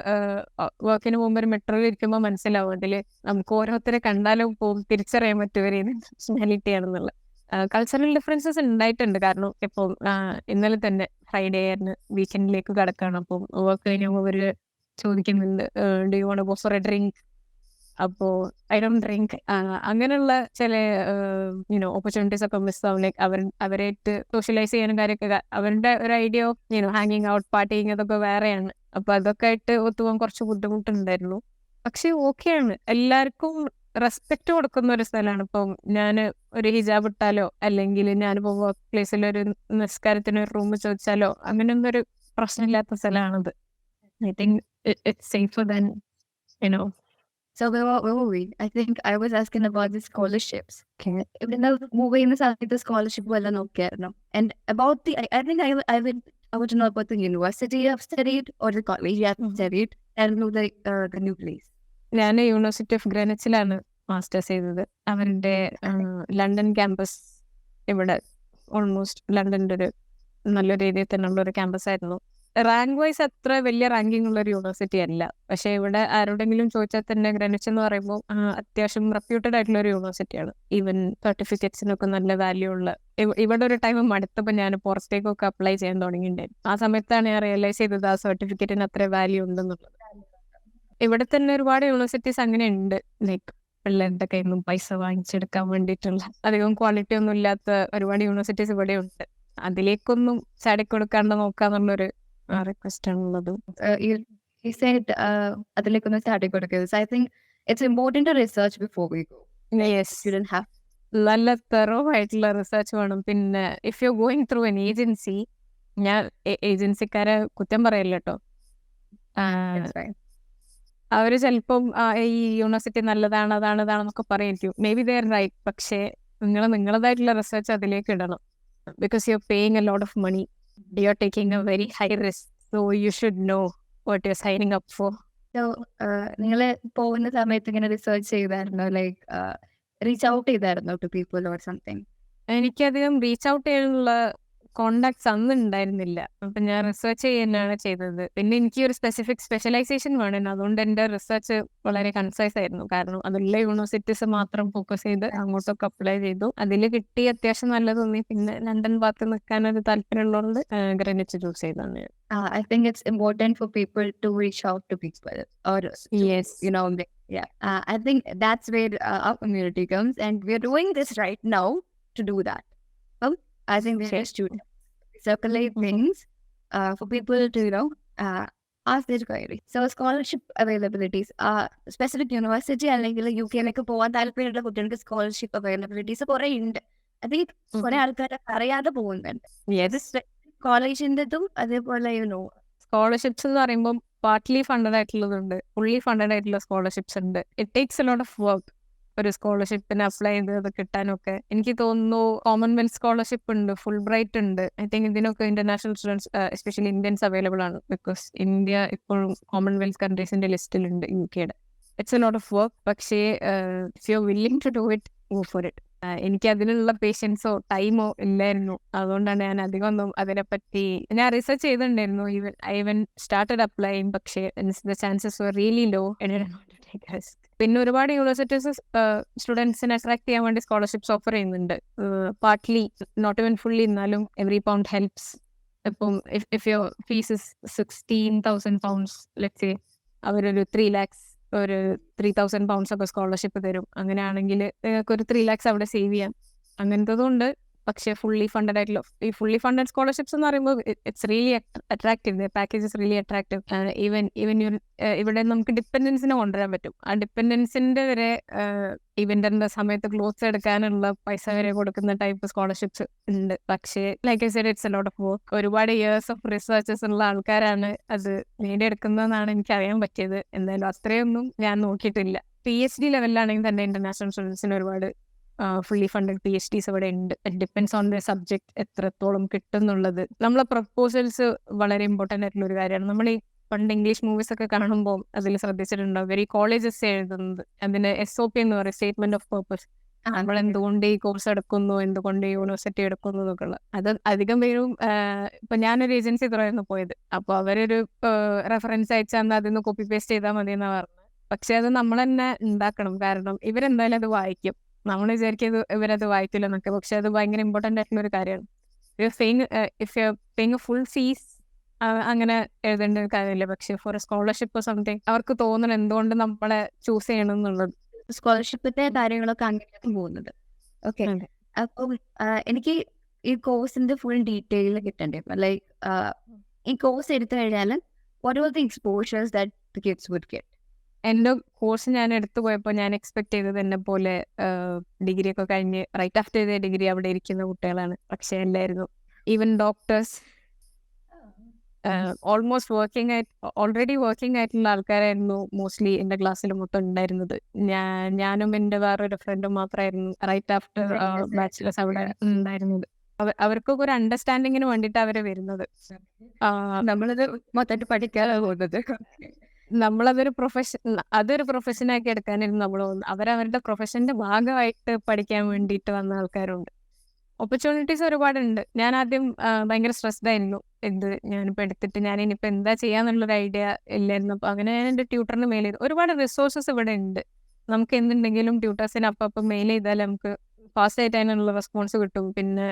വർക്കിന് പോകുമ്പോൾ ഒരു മെട്രോയിൽ ഇരിക്കുമ്പോൾ മനസ്സിലാവും അതില് നമുക്ക് ഓരോരുത്തരെ കണ്ടാലും പോകും തിരിച്ചറിയാൻ പറ്റുവരെ നാഷണാലിറ്റി ആണെന്നുള്ള. കൾച്ചറൽ ഡിഫറൻസസ് ഉണ്ടായിട്ടുണ്ട്. കാരണം ഇപ്പം ഇന്നലെ തന്നെ ഫ്രൈഡേ ആയിരുന്നു, വീക്കെൻഡിലേക്ക് കടക്കാണ്. അപ്പം വർക്ക് കഴിഞ്ഞപ്പോൾ അവര് ചോദിക്കുന്നുണ്ട് do you want go for A drink. അപ്പോൾ ഐ ഡോണ്ട് ഡ്രിങ്ക്. അങ്ങനെയുള്ള ചില ഓപ്പർച്യൂണിറ്റീസ് ഒക്കെ മിസ് ആവും. ലൈക്ക് അവരായിട്ട് സോഷ്യലൈസ് ചെയ്യാനും കാര്യമൊക്കെ അവരുടെ ഒരു ഐഡിയ ഓഫ് ഹാങ്ങിങ് ഔട്ട് പാർട്ടിങ് അതൊക്കെ വേറെയാണ്. അപ്പൊ അതൊക്കെ ആയിട്ട് ഒത്തുപോകാൻ കുറച്ച് ബുദ്ധിമുട്ടുണ്ടായിരുന്നു. പക്ഷെ ഓക്കെയാണ്. എല്ലാവർക്കും റെസ്പെക്ട് കൊടുക്കുന്ന ഒരു സ്ഥലമാണ്. ഇപ്പം ഞാൻ ഒരു ഹിജാബ് ഇട്ടാലോ അല്ലെങ്കിൽ ഞാനിപ്പോ വർക്ക് പ്ലേസിൽ ഒരു നിസ്കാരത്തിന് ഒരു റൂം ചോദിച്ചാലോ അങ്ങനെയൊന്നും ഒരു പ്രശ്നമില്ലാത്ത സ്ഥലമാണത്. I think it's safer than So where were we? I think I was asking about the scholarships. Okay. Even though moving the scholarship well no. And about I think I would know about the university I've studied or the college I've studied and know the new place. ഞാൻ university of ഗ്രാനച്ചിലാണ് masters ചെയ്തത്. അവരുടെ London campus ഇവിടെ almost ലണ്ടൻ്റെ ഒരു നല്ലൊരു ഏരിയയിൽ തന്നെയുള്ള ഒരു campus ആയിരുന്നു. റാങ്ക് വൈസ് അത്ര വലിയ റാങ്കിങ് ഉള്ള ഒരു യൂണിവേഴ്സിറ്റി അല്ല. പക്ഷെ ഇവിടെ ആരോടെങ്കിലും ചോദിച്ചാൽ തന്നെ ഗ്രാനച്ച് എന്ന് പറയുമ്പോൾ അത്യാവശ്യം റെപ്യൂട്ടഡ് ആയിട്ടുള്ള ഒരു യൂണിവേഴ്സിറ്റിയാണ്. ഈവൻ സർട്ടിഫിക്കറ്റ്സിനൊക്കെ നല്ല വാല്യൂ ഉള്ള. ഇവിടെ ഒരു ടൈം മടുത്തപ്പോൾ ഞാൻ പുറത്തേക്കൊക്കെ അപ്ലൈ ചെയ്യാൻ തുടങ്ങിയിട്ടുണ്ടായിരുന്നു. ആ സമയത്താണ് ഞാൻ റിയലൈസ് ചെയ്തത് ആ സർട്ടിഫിക്കറ്റിന് അത്ര വാല്യൂ ഉണ്ടെന്നുള്ളത്. ഇവിടെ തന്നെ ഒരുപാട് യൂണിവേഴ്സിറ്റീസ് അങ്ങനെ ഉണ്ട്. ലൈക്ക് പിള്ളേരുടെ കയ്യിൽ നിന്നും പൈസ വാങ്ങിച്ചെടുക്കാൻ വേണ്ടിയിട്ടുള്ള അധികം ക്വാളിറ്റി ഒന്നും ഇല്ലാത്ത ഒരുപാട് യൂണിവേഴ്സിറ്റീസ് ഇവിടെ ഉണ്ട്. അതിലേക്കൊന്നും ചാടിക്കൊടുക്കാണ്ട് നോക്കാന്നുള്ളൊരു റിക്വസ്റ്റ് ആണുള്ളത്. You said അതിലേക്കൊന്നും ചാടിക്കൊടുക്കരുത്. So I think it's important to research before we go. Yes. You don't have നല്ല തെറോ ആയിട്ടുള്ള റിസർച്ച് വേണം. പിന്നെ if you going through an agency, ഞാൻ ഏജൻസിക്കാരെ കുറ്റം പറയല്ല കേട്ടോ. അവര് ചിലപ്പം ഈ യൂണിവേഴ്സിറ്റി നല്ലതാണ് അതാണെന്നൊക്കെ പറയായിരിക്കും. Maybe they are right. പക്ഷേ നിങ്ങളതായിട്ടുള്ള റിസർച്ച് അതിലേക്ക് ഇടണം. Because you are paying a lot of money, you are taking a very high risk. So you should know what you are signing up for. So നിങ്ങൾ പോകുന്ന സമയത്ത് ഇങ്ങനെ research ചെയ്തായിരുന്നോ? Like reach out ചെയ്തായിരുന്നോ to people or something? എനിക്കധികം reach out ചെയ്യാനുള്ള contacts അന്ന് ഉണ്ടായിരുന്നില്ല. അപ്പം ഞാൻ റിസർച്ച് ചെയ്യാനാണ് ചെയ്തത്. പിന്നെ എനിക്ക് ഒരു സ്പെഷ്യലൈസേഷൻ വേണം. അതുകൊണ്ട് എൻ്റെ റിസർച്ച് വളരെ കൺസൈസ് ആയിരുന്നു. കാരണം അതിലുള്ള യൂണിവേഴ്സിറ്റീസ് മാത്രം ഫോക്കസ് ചെയ്ത് അങ്ങോട്ടൊക്കെ അപ്ലൈ ചെയ്തു. അതിൽ കിട്ടി അത്യാവശ്യം നല്ല തോന്നി. പിന്നെ ലണ്ടൻ ഭാഗത്ത് നിൽക്കാനൊരു താല്പര്യമുള്ളതുകൊണ്ട് ഗ്രാനൈറ്റ് ചൂസ് ചെയ്താണ്. I think it's important for people to reach out to people or Yes. I think that's where our community comes, and we're doing this right now to do that. I think we're just to circulate things for people to ask their query. So scholarship availabilities, specific university അല്ലെങ്കിൽ UK ലേക്ക് പോകാൻ താല്പര്യമുള്ള കുട്ടികൾക്ക് scholarship availabilities കുറെ ഉണ്ട്. I think കുറെ ആൾക്കാർ അറിയാതെ പോകുന്നുണ്ട്. കോളേജിൻ്റെതും അതേപോലെ സ്കോളർഷിപ്സ് എന്ന് പറയുമ്പോൾ പാർട്ട്ലി ഫണ്ടഡ് ആയിട്ടുള്ളതുണ്ട്, ഫുള്ളി ഫണ്ടഡ് ആയിട്ടുള്ള സ്കോളർഷിപ്സ് ഉണ്ട്. It takes a lot of work. ഒരു സ്കോളർഷിപ്പിന് അപ്ലൈ ചെയ്ത് കിട്ടാനൊക്കെ. എനിക്ക് തോന്നുന്നു കോമൺവെൽത്ത് സ്കോളർഷിപ്പ് ഉണ്ട്, ഫുൾ ബ്രൈറ്റ് ഉണ്ട്. ഐ തിങ്ക് ഇതിനൊക്കെ international students especially Indians available ആണ്. ബിക്കോസ് ഇന്ത്യ ഇപ്പോഴും കോമൺവെൽത്ത് കൺട്രീസിന്റെ ലിസ്റ്റിലുണ്ട് UK. It's a lot of work. പക്ഷേ if you are willing to do it, go for it. എനിക്ക് അതിനുള്ള പേഷ്യൻസോ ടൈമോ ഇല്ലായിരുന്നു. അതുകൊണ്ടാണ് ഞാൻ അധികം ഒന്നും അതിനെപ്പറ്റി ഞാൻ റിസർച്ച് ചെയ്തിട്ടുണ്ടായിരുന്നു. ഈവൻ സ്റ്റാർട്ടഡ് അപ്ലൈയിങ്, പക്ഷേ the chances were really low. പിന്നെ ഒരുപാട് യൂണിവേഴ്സിറ്റീസ് സ്റ്റുഡൻസിനെ അട്രാക്ട് ചെയ്യാൻ വേണ്ടി സ്കോളർഷിപ്സ് ഓഫർ ചെയ്യുന്നുണ്ട്. പാർട്ട്ലി, നോട്ട് ഇവൻ ഫുള്ളി, എന്നാലും എവറി പൗണ്ട് ഹെൽപ്സ്. ഇപ്പം if your fee is £16,000, let's say, അവരൊരു 3 lakhs ഒരു £3,000 ഒക്കെ സ്കോളർഷിപ്പ് തരും. അങ്ങനെയാണെങ്കിൽ നിങ്ങൾക്ക് ഒരു 3 lakhs അവിടെ സേവ് ചെയ്യാം. അങ്ങനത്തതുണ്ട്. പക്ഷേ ഫുള്ളി ഫണ്ടഡ് ആയിട്ടുള്ള ഈ ഫുള്ളി ഫണ്ടഡ് സ്കോളർഷിപ്സ് എന്ന് പറയുമ്പോൾ it's really attractive. Package is really attractive. Even ഇവിടെ നമുക്ക് ഡിപ്പെൻഡൻസിനെ കൊണ്ടുവരാൻ പറ്റും. ആ ഡിപ്പെൻഡൻസിന്റെ വരെ ഇവന്റിന്റെ സമയത്ത് ക്ലോത്ത്സ് എടുക്കാനുള്ള പൈസ വരെ കൊടുക്കുന്ന ടൈപ്പ് സ്കോളർഷിപ്സ് ഉണ്ട്. പക്ഷേ like I said, it's a lot of work. ഒരുപാട് ഇയേഴ്സ് ഓഫ് റിസർച്ചസ് ഉള്ള ആൾക്കാരാണ് അത് നേടിയെടുക്കുന്നതെന്നാണ് എനിക്ക് അറിയാൻ പറ്റിയത്. എന്തായാലും അത്രയൊന്നും ഞാൻ നോക്കിയിട്ടില്ല. PhD ലെവലിലാണെങ്കിൽ തന്നെ ഇന്റർനാഷണൽ സ്റ്റുഡൻസിന് ഒരുപാട് ഫുള്ളി ഫണ്ടഡ് PhDs ഇവിടെ ഉണ്ട്. It depends on the subject എത്രത്തോളം കിട്ടും എന്നുള്ളത്. നമ്മളെ പ്രപ്പോസൽസ് വളരെ ഇമ്പോർട്ടൻ്റ് ആയിട്ടുള്ള ഒരു കാര്യമാണ്. നമ്മൾ ഈ പണ്ട് ഇംഗ്ലീഷ് മൂവീസ് ഒക്കെ കാണുമ്പോൾ അതിൽ ശ്രദ്ധിച്ചിട്ടുണ്ടാവും, വെരി കോളേജസ് എഴുതുന്നത് അതിന് SOP എന്ന് പറയും, സ്റ്റേറ്റ്മെന്റ് ഓഫ് പർപ്പസ്. നമ്മൾ എന്തുകൊണ്ട് ഈ കോഴ്സ് എടുക്കുന്നു, എന്തുകൊണ്ട് ഈ യൂണിവേഴ്സിറ്റി എടുക്കുന്നു എന്നൊക്കെ ഉള്ളത്. അത് അധികം പേരും ഇപ്പൊ ഞാനൊരു ഏജൻസി തുറന്ന് പോയത്, അപ്പോൾ അവരൊരു റെഫറൻസ് അയച്ചാൽ അതിന്ന് കോപ്പി പേസ്റ്റ് ചെയ്താൽ മതി എന്നാ പറഞ്ഞത്. പക്ഷെ അത് നമ്മൾ തന്നെ ഉണ്ടാക്കണം. കാരണം ഇവരെന്തായാലും അത് വായിക്കും. നമ്മൾ വിചാരിക്കുന്നത് ഇവരത് വായിക്കില്ല എന്നൊക്കെ, പക്ഷെ അത് ഭയങ്കര ഇമ്പോർട്ടൻ്റ് ആയിട്ടുള്ള ഒരു കാര്യമാണ്. If you paying full fees അങ്ങനെ എഴുതേണ്ട ഒരു കാര്യമില്ല. പക്ഷെ ഫോർ എ സ്കോളർഷിപ്പ് സംതിങ് അവർക്ക് തോന്നണം എന്തുകൊണ്ട് നമ്മളെ ചൂസ് ചെയ്യണം എന്നുള്ളത്. സ്കോളർഷിപ്പിന്റെ കാര്യങ്ങളൊക്കെ അങ്ങനെയാണ് പോകുന്നത്. ഓക്കെ, അപ്പം എനിക്ക് ഈ കോഴ്സിന്റെ ഫുൾ ഡീറ്റെയിൽ കിട്ടണ്ടേ? ലൈക്ക് ഈ കോഴ്സ് എടുത്തു കഴിഞ്ഞാൽ what are the exposures that the kids would get? എൻ്റെ കോഴ്സ് ഞാൻ എടുത്തു പോയപ്പോൾ ഞാൻ എക്സ്പെക്ട് ചെയ്തത് എന്നെ പോലെ ഡിഗ്രി ഒക്കെ കഴിഞ്ഞ് റൈറ്റ് ആഫ്റ്റർ ചെയ്ത ഡിഗ്രി അവിടെ ഇരിക്കുന്ന കുട്ടികളാണ്. പക്ഷേ അല്ലായിരുന്നു. Even doctors, almost already working ആയിട്ടുള്ള ആൾക്കാരായിരുന്നു മോസ്റ്റ്ലി എൻ്റെ ക്ലാസ്സിൽ മൊത്തം ഉണ്ടായിരുന്നത്. ഞാനും എൻ്റെ വേറൊരു ഫ്രണ്ടും മാത്രമായിരുന്നു റൈറ്റ് ആഫ്റ്റർ ബാച്ചിലേഴ്സ് അവിടെ ഉണ്ടായിരുന്നത്. അവർക്കൊക്കെ ഒരു അണ്ടർസ്റ്റാൻഡിങ്ങിന് വേണ്ടിയിട്ട് അവരെ വരുന്നത്. നമ്മളത് മൊത്തമായിട്ട് പഠിക്കാതെ പോകുന്നത്. നമ്മളതൊരു പ്രൊഫഷനാക്കി എടുക്കാനായിരുന്നു നമ്മൾ പോകുന്നത്. അവരവരുടെ പ്രൊഫഷന്റെ ഭാഗമായിട്ട് പഠിക്കാൻ വേണ്ടിയിട്ട് വന്ന ആൾക്കാരുണ്ട്. ഓപ്പർച്യൂണിറ്റീസ് ഒരുപാടുണ്ട്. ഞാൻ ആദ്യം ഭയങ്കര സ്ട്രെസ്ഡ് ആയിരുന്നു. ഞാനിപ്പോൾ എടുത്തിട്ട് ഞാൻ ഇനിയിപ്പോൾ എന്താ ചെയ്യാന്നുള്ളൊരു ഐഡിയ ഇല്ലായിരുന്നു. അപ്പോൾ അങ്ങനെ ഞാൻ എൻ്റെ ട്യൂട്ടറിന് മെയിൽ ചെയ്തു. ഒരുപാട് റിസോഴ്സസ് ഇവിടെ ഉണ്ട്. നമുക്ക് എന്തുണ്ടെങ്കിലും ട്യൂട്ടേഴ്സിന് അപ്പം മെയിൽ ചെയ്താൽ നമുക്ക് ഫാസ്റ്റ് ആയിട്ട് അതിനുള്ള റെസ്പോൺസ് കിട്ടും. പിന്നെ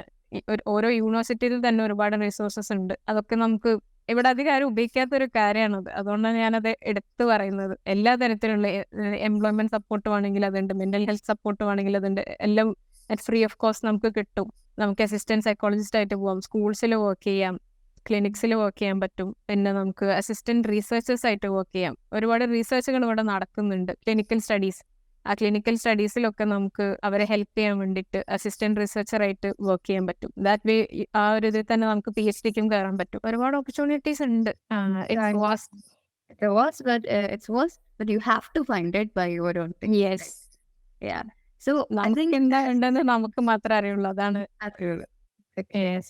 ഓരോ യൂണിവേഴ്സിറ്റിയിൽ തന്നെ ഒരുപാട് റിസോഴ്സസ് ഉണ്ട്. അതൊക്കെ നമുക്ക് ഇവിടെ അധികം ആരും ഉപയോഗിക്കാത്തൊരു കാര്യമാണത്. അതുകൊണ്ടാണ് ഞാനത് എടുത്തു പറയുന്നത്. എല്ലാ തരത്തിലുള്ള എംപ്ലോയ്മെന്റ് സപ്പോർട്ട് വേണമെങ്കിൽ അതുണ്ട്, മെന്റൽ ഹെൽത്ത് സപ്പോർട്ട് വേണമെങ്കിൽ അതുണ്ട്. എല്ലാം ഫ്രീ ഓഫ് കോസ്റ്റ് നമുക്ക് കിട്ടും. നമുക്ക് അസിസ്റ്റന്റ് സൈക്കോളജിസ്റ്റ് ആയിട്ട് പോവാം, സ്കൂൾസിൽ വർക്ക് ചെയ്യാം, ക്ലിനിക്സിൽ വർക്ക് ചെയ്യാൻ പറ്റും. പിന്നെ നമുക്ക് അസിസ്റ്റന്റ് റീസേർച്ചേഴ്സ് ആയിട്ട് വർക്ക് ചെയ്യാം. ഒരുപാട് റീസേർച്ചുകൾ ഇവിടെ നടക്കുന്നുണ്ട്. ക്ലിനിക്കൽ സ്റ്റഡീസ്, ആ ക്ലിനിക്കൽ സ്റ്റഡീസിലൊക്കെ നമുക്ക് അവരെ ഹെൽപ്പ് ചെയ്യാൻ വേണ്ടിയിട്ട് അസിസ്റ്റന്റ് റിസർച്ചറായിട്ട് വർക്ക് ചെയ്യാൻ പറ്റും. ദാറ്റ് വേ ആ ഒരു ഇതിൽ തന്നെ നമുക്ക് PhDക്കും കയറാൻ പറ്റും. ഒരുപാട് ഓപ്പർച്യൂണിറ്റീസ് ഉണ്ട്. But you have to find it by your own thing. Yes. Yeah. So I think എന്താ ഉണ്ടെന്ന് നമുക്ക് മാത്രമേ അറിയുള്ളൂ. അതാണ്. Yes.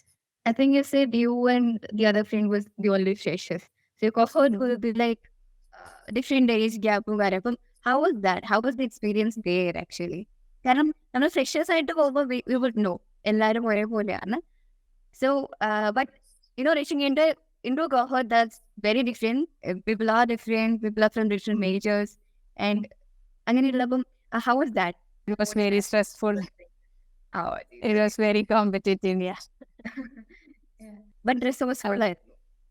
I think you said you and the other friend was the only freshers. So your cohort will be like different age gap. How was that? How was the experience there actually? കാരണം നമ്മൾ freshers ആയിട്ട് പോകുമ്പോൾ we would know എല്ലാവരും ഒരേപോലെയാണ്. So but reaching into a cohort that's very different. People are different. People are from different majors. And അങ്ങനെയുള്ളപ്പം how was that? It was very stressful. It was very competitive. Yeah. But resourceful.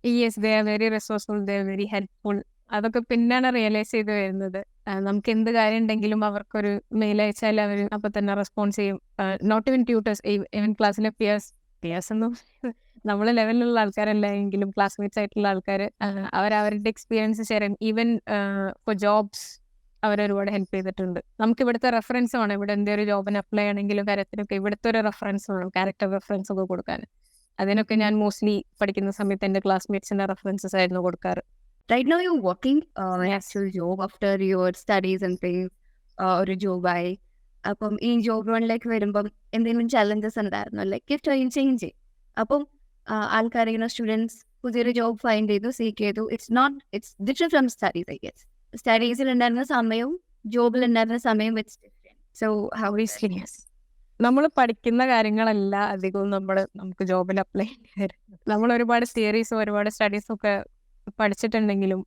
Yes, they are very resourceful. They are very helpful. അതൊക്കെ പിന്നാണ് realise ചെയ്ത് വരുന്നത്. നമുക്ക് എന്ത് കാര്യം ഉണ്ടെങ്കിലും അവർക്കൊരു mail അയച്ചാൽ അവർ അപ്പൊ തന്നെ റെസ്പോൺസ് ചെയ്യും. നോട്ട് ഇവൻ ട്യൂട്ടേഴ്സ്, ഈവൻ ക്ലാസ്സിലെ പിയേഴ്സ് ഒന്നും നമ്മളെ ലെവലിലുള്ള ആൾക്കാരല്ല എങ്കിലും ക്ലാസ്മേറ്റ്സ് ആയിട്ടുള്ള ആൾക്കാർ അവരുടെ എക്സ്പീരിയൻസ് ഷെയർ ചെയ്യും. ഈവൻ ഫോർ ജോബ്സ് അവരൊരുപാട് ഹെൽപ്പ് ചെയ്തിട്ടുണ്ട്. നമുക്ക് ഇവിടുത്തെ റെഫറൻസ് വേണം. ഇവിടെ എന്തെങ്കിലും ജോബിന് അപ്ലൈ ആണെങ്കിലും കാര്യത്തിനൊക്കെ ഇവിടുത്തെ ഒരു റെഫറൻസ് വേണം, ക്യാരക്ടർ റെഫറൻസ് ഒക്കെ കൊടുക്കാൻ. അതിനൊക്കെ ഞാൻ മോസ്റ്റ്ലി പഠിക്കുന്ന സമയത്ത് എൻ്റെ ക്ലാസ്മേറ്റ്സിന്റെ റെഫറൻസസ് ആയിരുന്നു കൊടുക്കാറ്. Right now you're working an actual job after your studies and things, or a job by അപ്പം ഈ ജോബ് റോണിലേക്ക് വരുമ്പം എന്തെങ്കിലും ചലഞ്ചസ് ഉണ്ടായിരുന്നു, ലൈക്ക് ചേഞ്ച് ചെയ്യും. അപ്പം ആൾക്കാർ സ്റ്റുഡൻസ് പുതിയൊരു ജോബ് ഫൈൻഡ് ചെയ്തു, സീക്ക് ചെയ്തു. It's different from studies, I guess. സ്റ്റഡീസിൽ ഉണ്ടായിരുന്ന സമയവും ജോബിൽ ഉണ്ടായിരുന്ന സമയവും ഇറ്റ്സ് ഡിഫറെന്റ്. സോ ഹൗ നമ്മൾ പഠിക്കുന്ന കാര്യങ്ങളെല്ലാം അധികവും നമുക്ക് ജോബിൽ അപ്ലൈ ചെയ്യേണ്ടി വരും. നമ്മൾ ഒരുപാട് തിയറീസും ഒരുപാട് സ്റ്റഡീസും ഒക്കെ പഠിച്ചിട്ടുണ്ടെങ്കിലും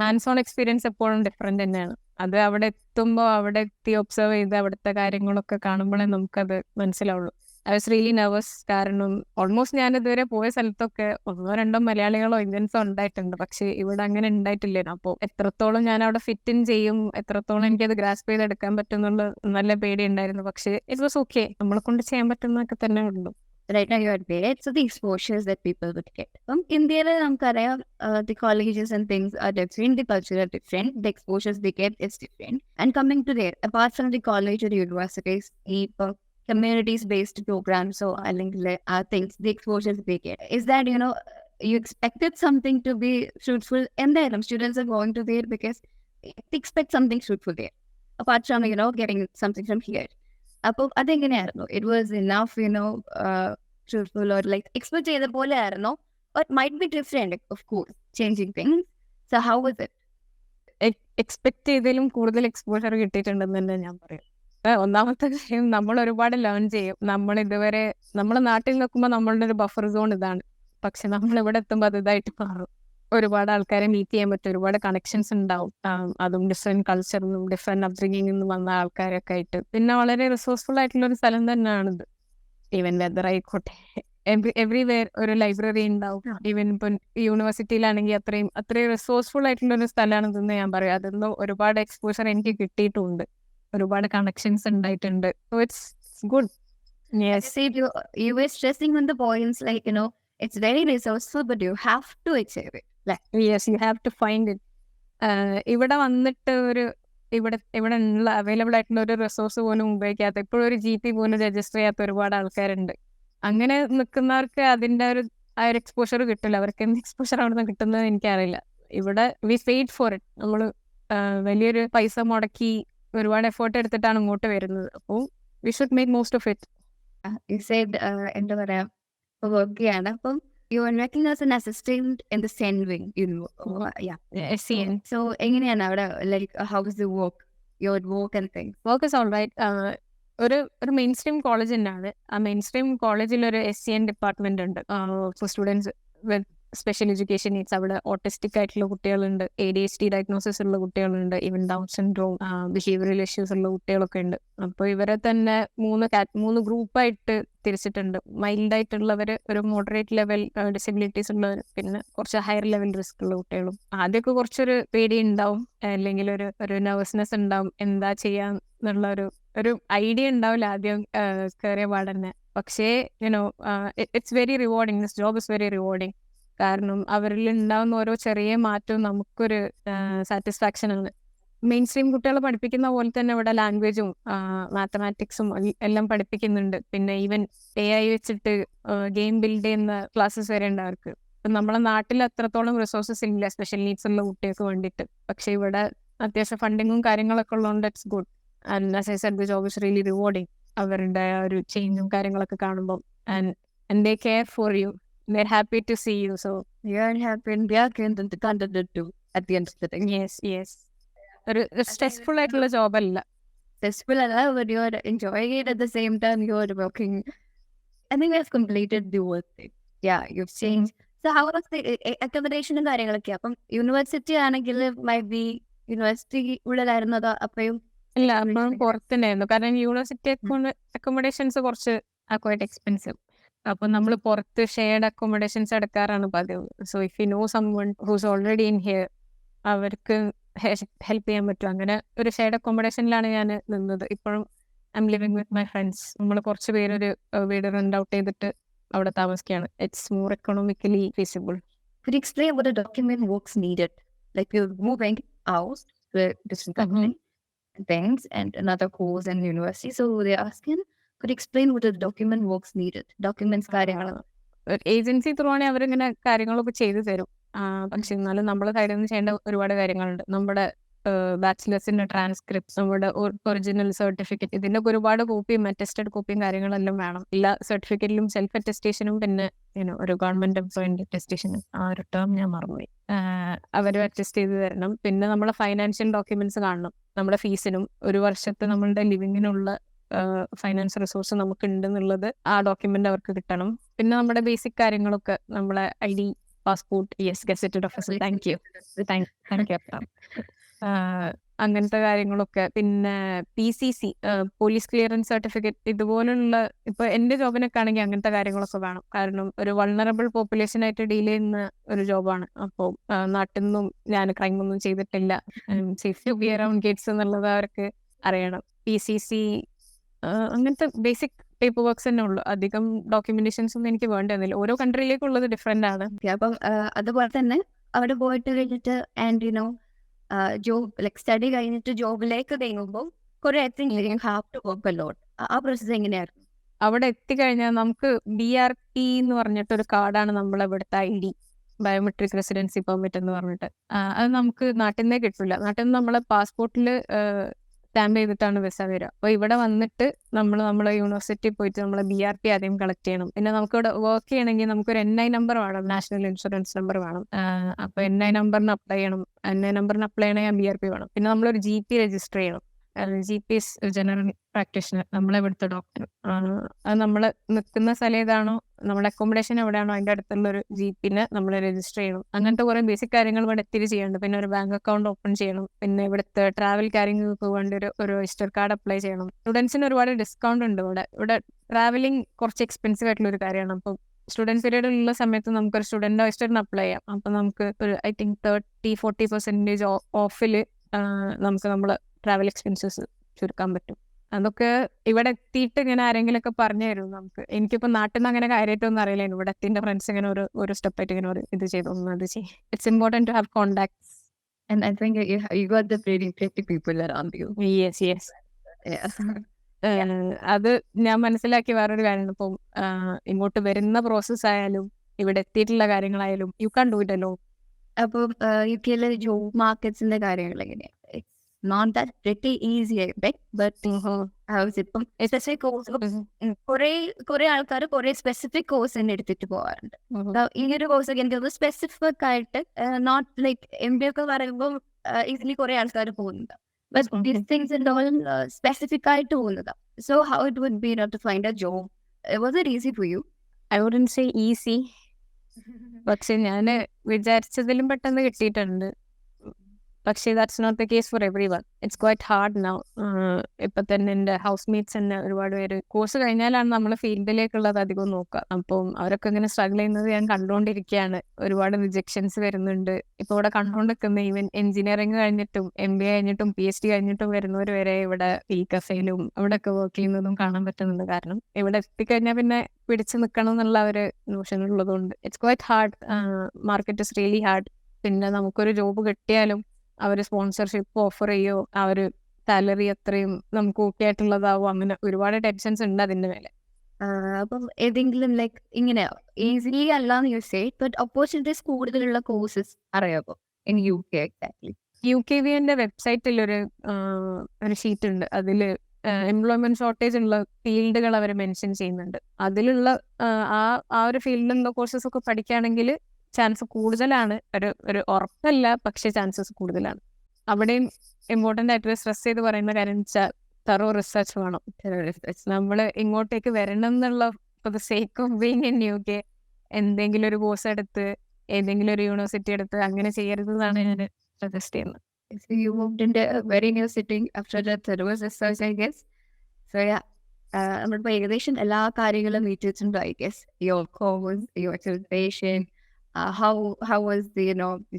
ഹാൻഡ്സ് ഓൺ എക്സ്പീരിയൻസ് എപ്പോഴും ഡിഫറെന്റ് തന്നെയാണ്. അത് അവിടെ എത്തുമ്പോൾ അവിടെ എത്തി ഒബ്സർവ് ചെയ്ത് അവിടുത്തെ കാര്യങ്ങളൊക്കെ കാണുമ്പോഴേ നമുക്കത് മനസ്സിലാവുള്ളൂ. I was really nervous. കാരണം ഓൾമോസ്റ്റ് ഞാൻ ഇതുവരെ പോയ സ്ഥലത്തൊക്കെ 1-2 മലയാളികളോ ഇന്ത്യൻസോ ഉണ്ടായിട്ടുണ്ട്. പക്ഷെ ഇവിടെ അങ്ങനെ ഉണ്ടായിട്ടില്ലായിരുന്നു. അപ്പോൾ എത്രത്തോളം ഞാൻ അവിടെ ഫിറ്റ് ഇൻ ചെയ്യും, എത്രത്തോളം എനിക്കത് ഗ്രാസ്പ് ചെയ്തെടുക്കാൻ പറ്റും എന്നുള്ള നല്ല പേടി ഉണ്ടായിരുന്നു. പക്ഷെ ഇറ്റ് വാസ് ഓക്കെ. നമ്മളെ കൊണ്ട് ചെയ്യാൻ പറ്റുന്നതൊക്കെ തന്നെ ഉള്ളൂ. Right now you're paid, so the exposures that people would get. India, the colleges and things are different, the culture are different, the exposures they get is different. And coming to there, apart from the college or universities, the communities-based programs or things, the exposures they get, is that, you expected something to be fruitful, and then students are going to there because they expect something fruitful there, apart from, getting something from here. അപ്പോൾ അതെങ്ങനെയായിരുന്നു? It was enough truthful or like expect ചെയ്ത പോലെ ആയിരുന്നോ? Or might be different, of course, changing things. So how was it? Expect ചെയ്തതിലും കൂടുതൽ exposure കിട്ടിയിട്ടുണ്ടെന്ന് തന്നെ ഞാൻ പറയും. ഒന്നാമത്തെ കാര്യം, നമ്മൾ ഒരുപാട് ലേൺ ചെയ്യും. നമ്മൾ നാട്ടിൽ നിൽക്കുമ്പോൾ നമ്മളുടെ ഒരു ബഫർ സോൺ ഇതാണ്. പക്ഷെ നമ്മൾ ഇവിടെ എത്തുമ്പോൾ അത് ഇതായിട്ട് മാറും. ഒരുപാട് ആൾക്കാരെ മീറ്റ് ചെയ്യാൻ പറ്റും, ഒരുപാട് കണക്ഷൻസ് ഉണ്ടാവും. അതും ഡിഫറെന്റ് കൾച്ചറിനും ഡിഫറെന്റ് അപ്ബ്രിങ്ങിൽ നിന്നും വന്ന ആൾക്കാരൊക്കെ ആയിട്ട്. പിന്നെ വളരെ റിസോഴ്സ്ഫുൾ ആയിട്ടുള്ള ഒരു സ്ഥലം തന്നെയാണിത്. ഈവൻ വെദർ ആയിക്കോട്ടെ, എവറിവെയർ ഒരു ലൈബ്രറി ഉണ്ടാവും. ഈവൻ ഇപ്പം യൂണിവേഴ്സിറ്റിയിലാണെങ്കിൽ അത്രയും റിസോഴ്സ്ഫുൾ ആയിട്ടുള്ള ഒരു സ്ഥലമാണിതെന്ന് ഞാൻ പറയും. അതിന്ന് ഒരുപാട് എക്സ്പോഷർ എനിക്ക് കിട്ടിയിട്ടുണ്ട്, ഒരുപാട് കണക്ഷൻസ് ഉണ്ടായിട്ടുണ്ട്. So it's good. Yes, you were stressing on the points like, it's very resourceful, but you have to achieve it. Yes, you have to find it. ഇവിടെ വന്നിട്ട് ഇവിടെ ഉള്ള അവൈലബിൾ ആയിട്ടുള്ള ഒരു റിസോഴ്സ് പോലും ഉപയോഗിക്കാത്ത, ഇപ്പോഴും ഒരു GP പോലും രജിസ്റ്റർ ചെയ്യാത്ത ഒരുപാട് ആൾക്കാരുണ്ട്. അങ്ങനെ നിൽക്കുന്നവർക്ക് അതിൻ്റെ ആ ഒരു എക്സ്പോഷർ കിട്ടില്ല. അവർക്ക് എന്ത് എക്സ്പോഷർ അവിടെ നിന്ന് കിട്ടുന്നത് എനിക്കറിയില്ല. ഇവിടെ വി പെയ്ഡ് ഫോർ ഇറ്റ്. നമ്മൾ വലിയൊരു പൈസ മുടക്കി ഒരുപാട് എഫേർട്ട് എടുത്തിട്ടാണ് ഇങ്ങോട്ട് വരുന്നത്. അപ്പോൾ we should make most of it. You said, എന്താ പറയാ, വർക്ക് ചെയ്യാണ്. അപ്പം you are working as an assistant in the Sen wing, SCN. So എങ്ങനെയാണ് അവിടെ, like how is the work, your work and things? Work is all right. ഒരു mainstream college തന്നെയാണ്. ആ mainstream കോളേജിൽ ഒരു SCN department ഉണ്ട് for students with special education needs. അവിടെ autistic ആയിട്ടുള്ള കുട്ടികളുണ്ട്, ADHD ഡയഗ്നോസിസ് ഉള്ള കുട്ടികളുണ്ട്, even Down syndrome, behavioural issues ഉള്ള കുട്ടികളൊക്കെ ഉണ്ട്. അപ്പോൾ ഇവരെ തന്നെ 3 ഗ്രൂപ്പായിട്ട് തിരിച്ചിട്ടുണ്ട്. മൈൽഡ് ആയിട്ടുള്ളവർ, ഒരു മോഡറേറ്റ് ലെവൽ ഡിസബിലിറ്റീസ് ഉള്ളവർ, പിന്നെ കുറച്ച് ഹയർ ലെവൽ റിസ്ക് ഉള്ള കുട്ടികളും. ആദ്യമൊക്കെ കുറച്ചൊരു പേടി ഉണ്ടാവും, അല്ലെങ്കിൽ ഒരു നെർവസ്നെസ് ഉണ്ടാവും, എന്താ ചെയ്യാന്നുള്ള ഒരു ഐഡിയ ഉണ്ടാവില്ല ആദ്യം കയറിയ പാടന്നെ. പക്ഷേ it's very rewarding. This job is very rewarding. കാരണം അവരിൽ ഉണ്ടാവുന്ന ഓരോ ചെറിയ മാറ്റവും നമുക്കൊരു സാറ്റിസ്ഫാക്ഷൻ ആണ്. മെയിൻ സ്ട്രീം കുട്ടികളെ പഠിപ്പിക്കുന്ന പോലെ തന്നെ ഇവിടെ ലാംഗ്വേജും മാത്തമാറ്റിക്സും എല്ലാം പഠിപ്പിക്കുന്നുണ്ട്. പിന്നെ ഈവൻ AI വെച്ചിട്ട് ഗെയിം ബിൽഡ് ചെയ്യുന്ന ക്ലാസ്സസ് വരെ ഉണ്ട് അവർക്ക്. ഇപ്പം നമ്മളെ നാട്ടിൽ അത്രത്തോളം റിസോഴ്സസ് ഇല്ല സ്പെഷ്യൽ നീഡ്സ് ഉള്ള കുട്ടികൾക്ക് വേണ്ടിയിട്ട്. പക്ഷെ ഇവിടെ അത്യാവശ്യം ഫണ്ടിങ്ങും കാര്യങ്ങളൊക്കെ ഉള്ളതുകൊണ്ട് it's good. And as I said, the job is really rewarding. അവരുടെ ഒരു ചേഞ്ചും കാര്യങ്ങളൊക്കെ കാണുമ്പോൾ and they care for you. They're happy to see you. So You're happy and they are contented too at the end of the day. yes. ഒരു stressful ആയിട്ടുള്ള job അല്ല. Stressful, but you're enjoying it at the same time. You're working. I think I've completed the work thing. Yeah, you've changed. So how was the accommodation and കാര്യങ്ങളൊക്കെ? അപ്പം university ആണെങ്കിൽ might be university ഉള്ളിലായിരുന്നു, അതോ അപ്പയും? ഇല്ല, അപ്പം പുറത്തുണ്ടായിരുന്നു. കാരണം university accommodations കുറച്ച് quite expensive. അപ്പോൾ നമ്മൾ പുറത്ത് ഷെയർഡ് അക്കോമഡേഷൻസ് എടുക്കാറാണ് പതിവ്. So if you know someone who's already in here, അവർക്ക് ഹെൽപ്പ് ചെയ്യാൻ പറ്റും. അങ്ങനെ ഒരു ഷെയർഡ് അക്കോമഡേഷനിലാണ് ഞാൻ നിന്നത്. ഇപ്പോഴും I'm living with my friends. നമ്മൾ കുറച്ച് പേരൊരു വീട് റെന്റ് ഔട്ട് ചെയ്തിട്ട് അവിടെ താമസിക്കുകയാണ്. It's more economically feasible. Could you explain what a document works needed? Like you're moving out to a different country and things, and another course in university. So they're asking, could you explain what a document works needed? Documents കാര്യങ്ങൾ. Agency through ആണെങ്കിൽ അവരിങ്ങനെ കാര്യങ്ങളൊക്കെ ചെയ്തു തരും. പക്ഷെ എന്നാലും നമ്മൾ സൈഡിൽ നിന്ന് ചെയ്യേണ്ട ഒരുപാട് കാര്യങ്ങളുണ്ട്. നമ്മുടെ ബാച്ചിലേഴ്സിന്റെ ട്രാൻസ്ക്രിപ്റ്റ്, നമ്മുടെ ഒറിജിനൽ സർട്ടിഫിക്കറ്റ്, ഇതിന്റെ ഒക്കെ ഒരുപാട് കോപ്പിയും അറ്റസ്റ്റഡ് കോപ്പിയും കാര്യങ്ങളെല്ലാം വേണം. എല്ലാ സർട്ടിഫിക്കറ്റിലും സെൽഫ് അറ്റസ്റ്റേഷനും പിന്നെ ഒരു ഗവൺമെന്റ് എംപ്ലോയിന്റെ അറ്റസ്റ്റേഷനും, ആ ഒരു ടേം ഞാൻ മറന്നുപോയി, അവർ അറ്റസ്റ്റ് ചെയ്ത് തരണം. പിന്നെ നമ്മളെ ഫൈനാൻഷ്യൽ ഡോക്യുമെന്റ്സ് കാണണം. നമ്മുടെ ഫീസിനും ഒരു വർഷത്തെ നമ്മളുടെ ലിവിങ്ങിനുള്ള ഫൈനാൻസ് റിസോഴ്സ് നമുക്ക് ഉണ്ടെന്നുള്ളത് ആ ഡോക്യുമെന്റ് അവർക്ക് കിട്ടണം. പിന്നെ നമ്മുടെ ബേസിക് കാര്യങ്ങളൊക്കെ, നമ്മളെ ID, passport, gazetted officer, thank you അങ്ങനത്തെ കാര്യങ്ങളൊക്കെ. പിന്നെ PCC, പോലീസ് ക്ലിയറൻസ് സർട്ടിഫിക്കറ്റ്, ഇതുപോലുള്ള ഇപ്പൊ എന്റെ ജോബിനൊക്കെ ആണെങ്കിൽ അങ്ങനത്തെ കാര്യങ്ങളൊക്കെ വേണം. കാരണം ഒരു വൾണറബിൾ പോപ്പുലേഷൻ ആയിട്ട് ഡീൽ ചെയ്യുന്ന ഒരു ജോബാണ്. അപ്പോൾ നാട്ടിൽ നിന്നും ഞാൻ ക്രൈം ഒന്നും ചെയ്തിട്ടില്ല, safe to be around kids എന്നുള്ളത് അവർക്ക് അറിയണം. PCC, അങ്ങനത്തെ ബേസിക് പേപ്പർ വർക്ക്സ് തന്നെ ഉള്ളു. അധികം ഡോക്യുമെന്റേഷൻസ് ഒന്നും എനിക്ക് വേണ്ടി. ഓരോ കൺട്രിയിലേക്കുള്ളത് ഡിഫറെന്റ് ആണ്. അപ്പം അതുപോലെ തന്നെ അവിടെ പോയിട്ട് കഴിഞ്ഞിട്ട് ആൻഡ് ജോബ് ലൈക് സ്റ്റഡി കഴിഞ്ഞിട്ട് ജോബിലേക്ക് നീങ്ങുമ്പോൾ കുറെ have to work a lot. ആ പ്രോസസ് എങ്ങനെയായിരുന്നു? അവിടെ എത്തിക്കഴിഞ്ഞാൽ നമുക്ക് BRP എന്ന് പറഞ്ഞിട്ടൊരു കാർഡാണ് നമ്മളെ ഇവിടുത്തെ ID, ബയോമെട്രിക് റെസിഡൻസി പെർമിറ്റ് എന്ന് പറഞ്ഞിട്ട്. അത് നമുക്ക് നാട്ടിൽ നിന്നേ കിട്ടില്ല. നാട്ടിൽ നിന്ന് നമ്മളെ പാസ്പോർട്ടിൽ സ്റ്റാമ്പ് ചെയ്തിട്ടാണ് വിസ വരിക. അപ്പോൾ ഇവിടെ വന്നിട്ട് നമ്മളെ യൂണിവേഴ്സിറ്റി പോയിട്ട് നമ്മളെ BRP ആദ്യം കളക്ട് ചെയ്യണം. പിന്നെ നമുക്ക് ഇവിടെ വർക്ക് ചെയ്യണമെങ്കിൽ നമുക്കൊരു NI നമ്പർ വേണം, നാഷണൽ ഇൻഷുറൻസ് നമ്പർ വേണം. അപ്പോൾ NI നമ്പറിന് അപ്ലൈ ചെയ്യണം. NI നമ്പറിന് അപ്ലൈ ചെയ്യണമെങ്കിൽ BRP വേണം. പിന്നെ നമ്മളൊരു GP രജിസ്റ്റർ ചെയ്യണം. GP ജനറൽ പ്രാക്ടീഷണർ, നമ്മളെ ഇവിടുത്തെ ഡോക്ടർ. അത് നമ്മൾ നിൽക്കുന്ന സ്ഥലം ഏതാണോ, നമ്മുടെ അക്കോമഡേഷൻ എവിടെയാണോ അതിൻ്റെ അടുത്തുള്ള ഒരു GPനെ നമ്മൾ രജിസ്റ്റർ ചെയ്യണം. അങ്ങനത്തെ കുറെ ബേസിക് കാര്യങ്ങൾ ഇവിടെ എത്തിരി ചെയ്യണം. പിന്നെ ഒരു ബാങ്ക് അക്കൗണ്ട് ഓപ്പൺ ചെയ്യണം. പിന്നെ ഇവിടുത്തെ ട്രാവൽ കാര്യങ്ങൾക്ക് വേണ്ടി ഒരു രജിസ്റ്റർ കാർഡ് അപ്ലൈ ചെയ്യണം. സ്റ്റുഡൻസിന് ഒരുപാട് ഡിസ്കൗണ്ട് ഉണ്ട് ഇവിടെ ട്രാവലിംഗ് കുറച്ച് എക്സ്പെൻസീവ് ആയിട്ടുള്ള ഒരു കാര്യമാണ്. അപ്പം സ്റ്റുഡൻറ് പീരീഡ് ഉള്ള സമയത്ത് നമുക്കൊരു സ്റ്റുഡൻറ് രജിസ്റ്ററിന് അപ്ലൈ ചെയ്യാം. അപ്പം നമുക്ക് ഒരു I think 30-40% ഓഫിൽ നമുക്ക് നമ്മളെ ട്രാവൽ എക്സ്പെൻസസ് ചുരുക്കാൻ പറ്റും. അതൊക്കെ ഇവിടെ എത്തിയിട്ട് ഇങ്ങനെ ആരെങ്കിലും ഒക്കെ പറഞ്ഞു തരും നമുക്ക്. എനിക്കിപ്പോ നാട്ടിൽ നിന്ന് അങ്ങനെ കാര്യമായിട്ടൊന്നും അറിയില്ല. ഇവിടെ എത്തിന്റെ ഫ്രണ്ട്സ് ഇങ്ങനെ ഒരു സ്റ്റെപ്പായിട്ട് ഇങ്ങനെ ഇത് ചെയ്തു, അത് ചെയ്യും. It's important to have contacts. And I think you got the pretty people around you. Yes. അത് ഞാൻ മനസ്സിലാക്കിയ വേറൊരു കാര്യമാണ്. ഇപ്പം ഇങ്ങോട്ട് വരുന്ന പ്രോസസ് ആയാലും ഇവിടെ എത്തിയിട്ടുള്ള കാര്യങ്ങളായാലും you can do it alone. അപ്പം UK-ലെ ജോബ് മാർക്കറ്റ്സിന്റെ കാര്യങ്ങൾ എങ്ങനെയാണ്? Not that pretty easy, I bet, but ഇപ്പം എസ്പെഷ്യലി കോഴ്സ് കുറെ ആൾക്കാർ കുറെ സ്പെസിഫിക് കോഴ്സ് തന്നെ എടുത്തിട്ട് പോകാറുണ്ട്. ഈ ഒരു കോഴ്സ് ഒക്കെ എനിക്ക് സ്പെസിഫിക് ആയിട്ട് നോട്ട് ലൈക്ക് MBA ഒക്കെ പറയുമ്പോൾ ഈസിലി കുറെ ആൾക്കാർ പോകുന്നുണ്ട്. But these things and all specific ആയിട്ട് പോകുന്നതാ. So how it would be not to find a job? Was it easy for you? I wouldn't say easy, പക്ഷെ ഞാൻ വിചാരിച്ചതിലും പെട്ടെന്ന് കിട്ടിയിട്ടുണ്ട്. പക്ഷേ that's not the case for everyone. It's quite hard now. ഇപ്പൊ തന്നെ എൻ്റെ ഹൗസ് മേറ്റ്സ് തന്നെ ഒരുപാട് പേര് കോഴ്സ് കഴിഞ്ഞാലാണ് നമ്മൾ ഫീൽഡിലേക്കുള്ളത് അധികം നോക്കുക. അപ്പം അവരൊക്കെ ഇങ്ങനെ സ്ട്രഗിൾ ചെയ്യുന്നത് ഞാൻ കണ്ടുകൊണ്ടിരിക്കുകയാണ്. ഒരുപാട് റിജക്ഷൻസ് വരുന്നുണ്ട്. ഇപ്പോൾ ഇവിടെ കണ്ടുകൊണ്ടിരിക്കുന്ന ഈവൻ എഞ്ചിനീയറിംഗ് കഴിഞ്ഞിട്ടും MBA കഴിഞ്ഞിട്ടും PhD കഴിഞ്ഞിട്ടും വരുന്നവർ വരെ ഇവിടെ കഫേയിലും അവിടെ ഒക്കെ വർക്ക് ചെയ്യുന്നതും കാണാൻ പറ്റുന്നുണ്ട്. കാരണം ഇവിടെ എത്തിക്കഴിഞ്ഞാൽ പിന്നെ പിടിച്ചു നിൽക്കണം എന്നുള്ള ഒരു നോഷൻ ഉള്ളതുകൊണ്ട് it's quite hard. Market is really hard. പിന്നെ നമുക്കൊരു ജോബ് കിട്ടിയാലും അവർ സ്പോൺസർഷിപ്പ് ഓഫർ ചെയ്യോ, അവർ സാലറി അത്രയും നമുക്ക് ഓക്കെ ആയിട്ടുള്ളതാവും, അങ്ങനെ ഒരുപാട് ടെൻഷൻസ് ഉണ്ട് അതിന്റെ മേലെ. അപ്പം ഏതെങ്കിലും ലൈക്ക് ഇങ്ങനെ ഈസിലി അല്ലാന്ന് യൂസ് ചെയ്യും, ബട്ട് ഓപ്പർച്യൂണിറ്റീസ് കൂടുതലുള്ള കോഴ്സസ് അറിയാമോ ഇൻ UK? എക്സാക്ട്ലി UKVന്റെ വെബ്സൈറ്റിൽ ഒരു ഷീറ്റ് ഉണ്ട്. അതിൽ എംപ്ലോയ്മെന്റ് ഷോർട്ടേജ് ഉള്ള ഫീൽഡുകൾ അവർ മെൻഷൻ ചെയ്യുന്നുണ്ട്. അതിലുള്ള ആ ഒരു ഫീൽഡിലുള്ള കോഴ്സസ് ഒക്കെ പഠിക്കുകയാണെങ്കിൽ ചാൻസ് കൂടുതലാണ്. ഒരു ഉറപ്പല്ല, പക്ഷെ ചാൻസസ് കൂടുതലാണ്. അവിടെയും ഇമ്പോർട്ടൻ്റ് ആയിട്ട് സ്ട്രെസ് ചെയ്ത് പറയുന്ന കാര്യം വെച്ചാൽ തറോ റിസർച്ച് വേണം. നമ്മൾ ഇങ്ങോട്ടേക്ക് വരണം എന്നുള്ള for the sake of being in UK എന്തെങ്കിലും ഒരു കോഴ്സ് എടുത്ത് ഏതെങ്കിലും ഒരു യൂണിവേഴ്സിറ്റി എടുത്ത് അങ്ങനെ ചെയ്യരുതെന്നാണ് ഞാൻ സജസ്റ്റ് ചെയ്യുന്നത്. You moved into a very new city after that thorough research, I guess. So yeah, നമ്മളിപ്പോൾ ഏകദേശം എല്ലാ കാര്യങ്ങളും മീറ്റ് വെച്ചിട്ടുണ്ട്, I guess. Your course, your situation, how was the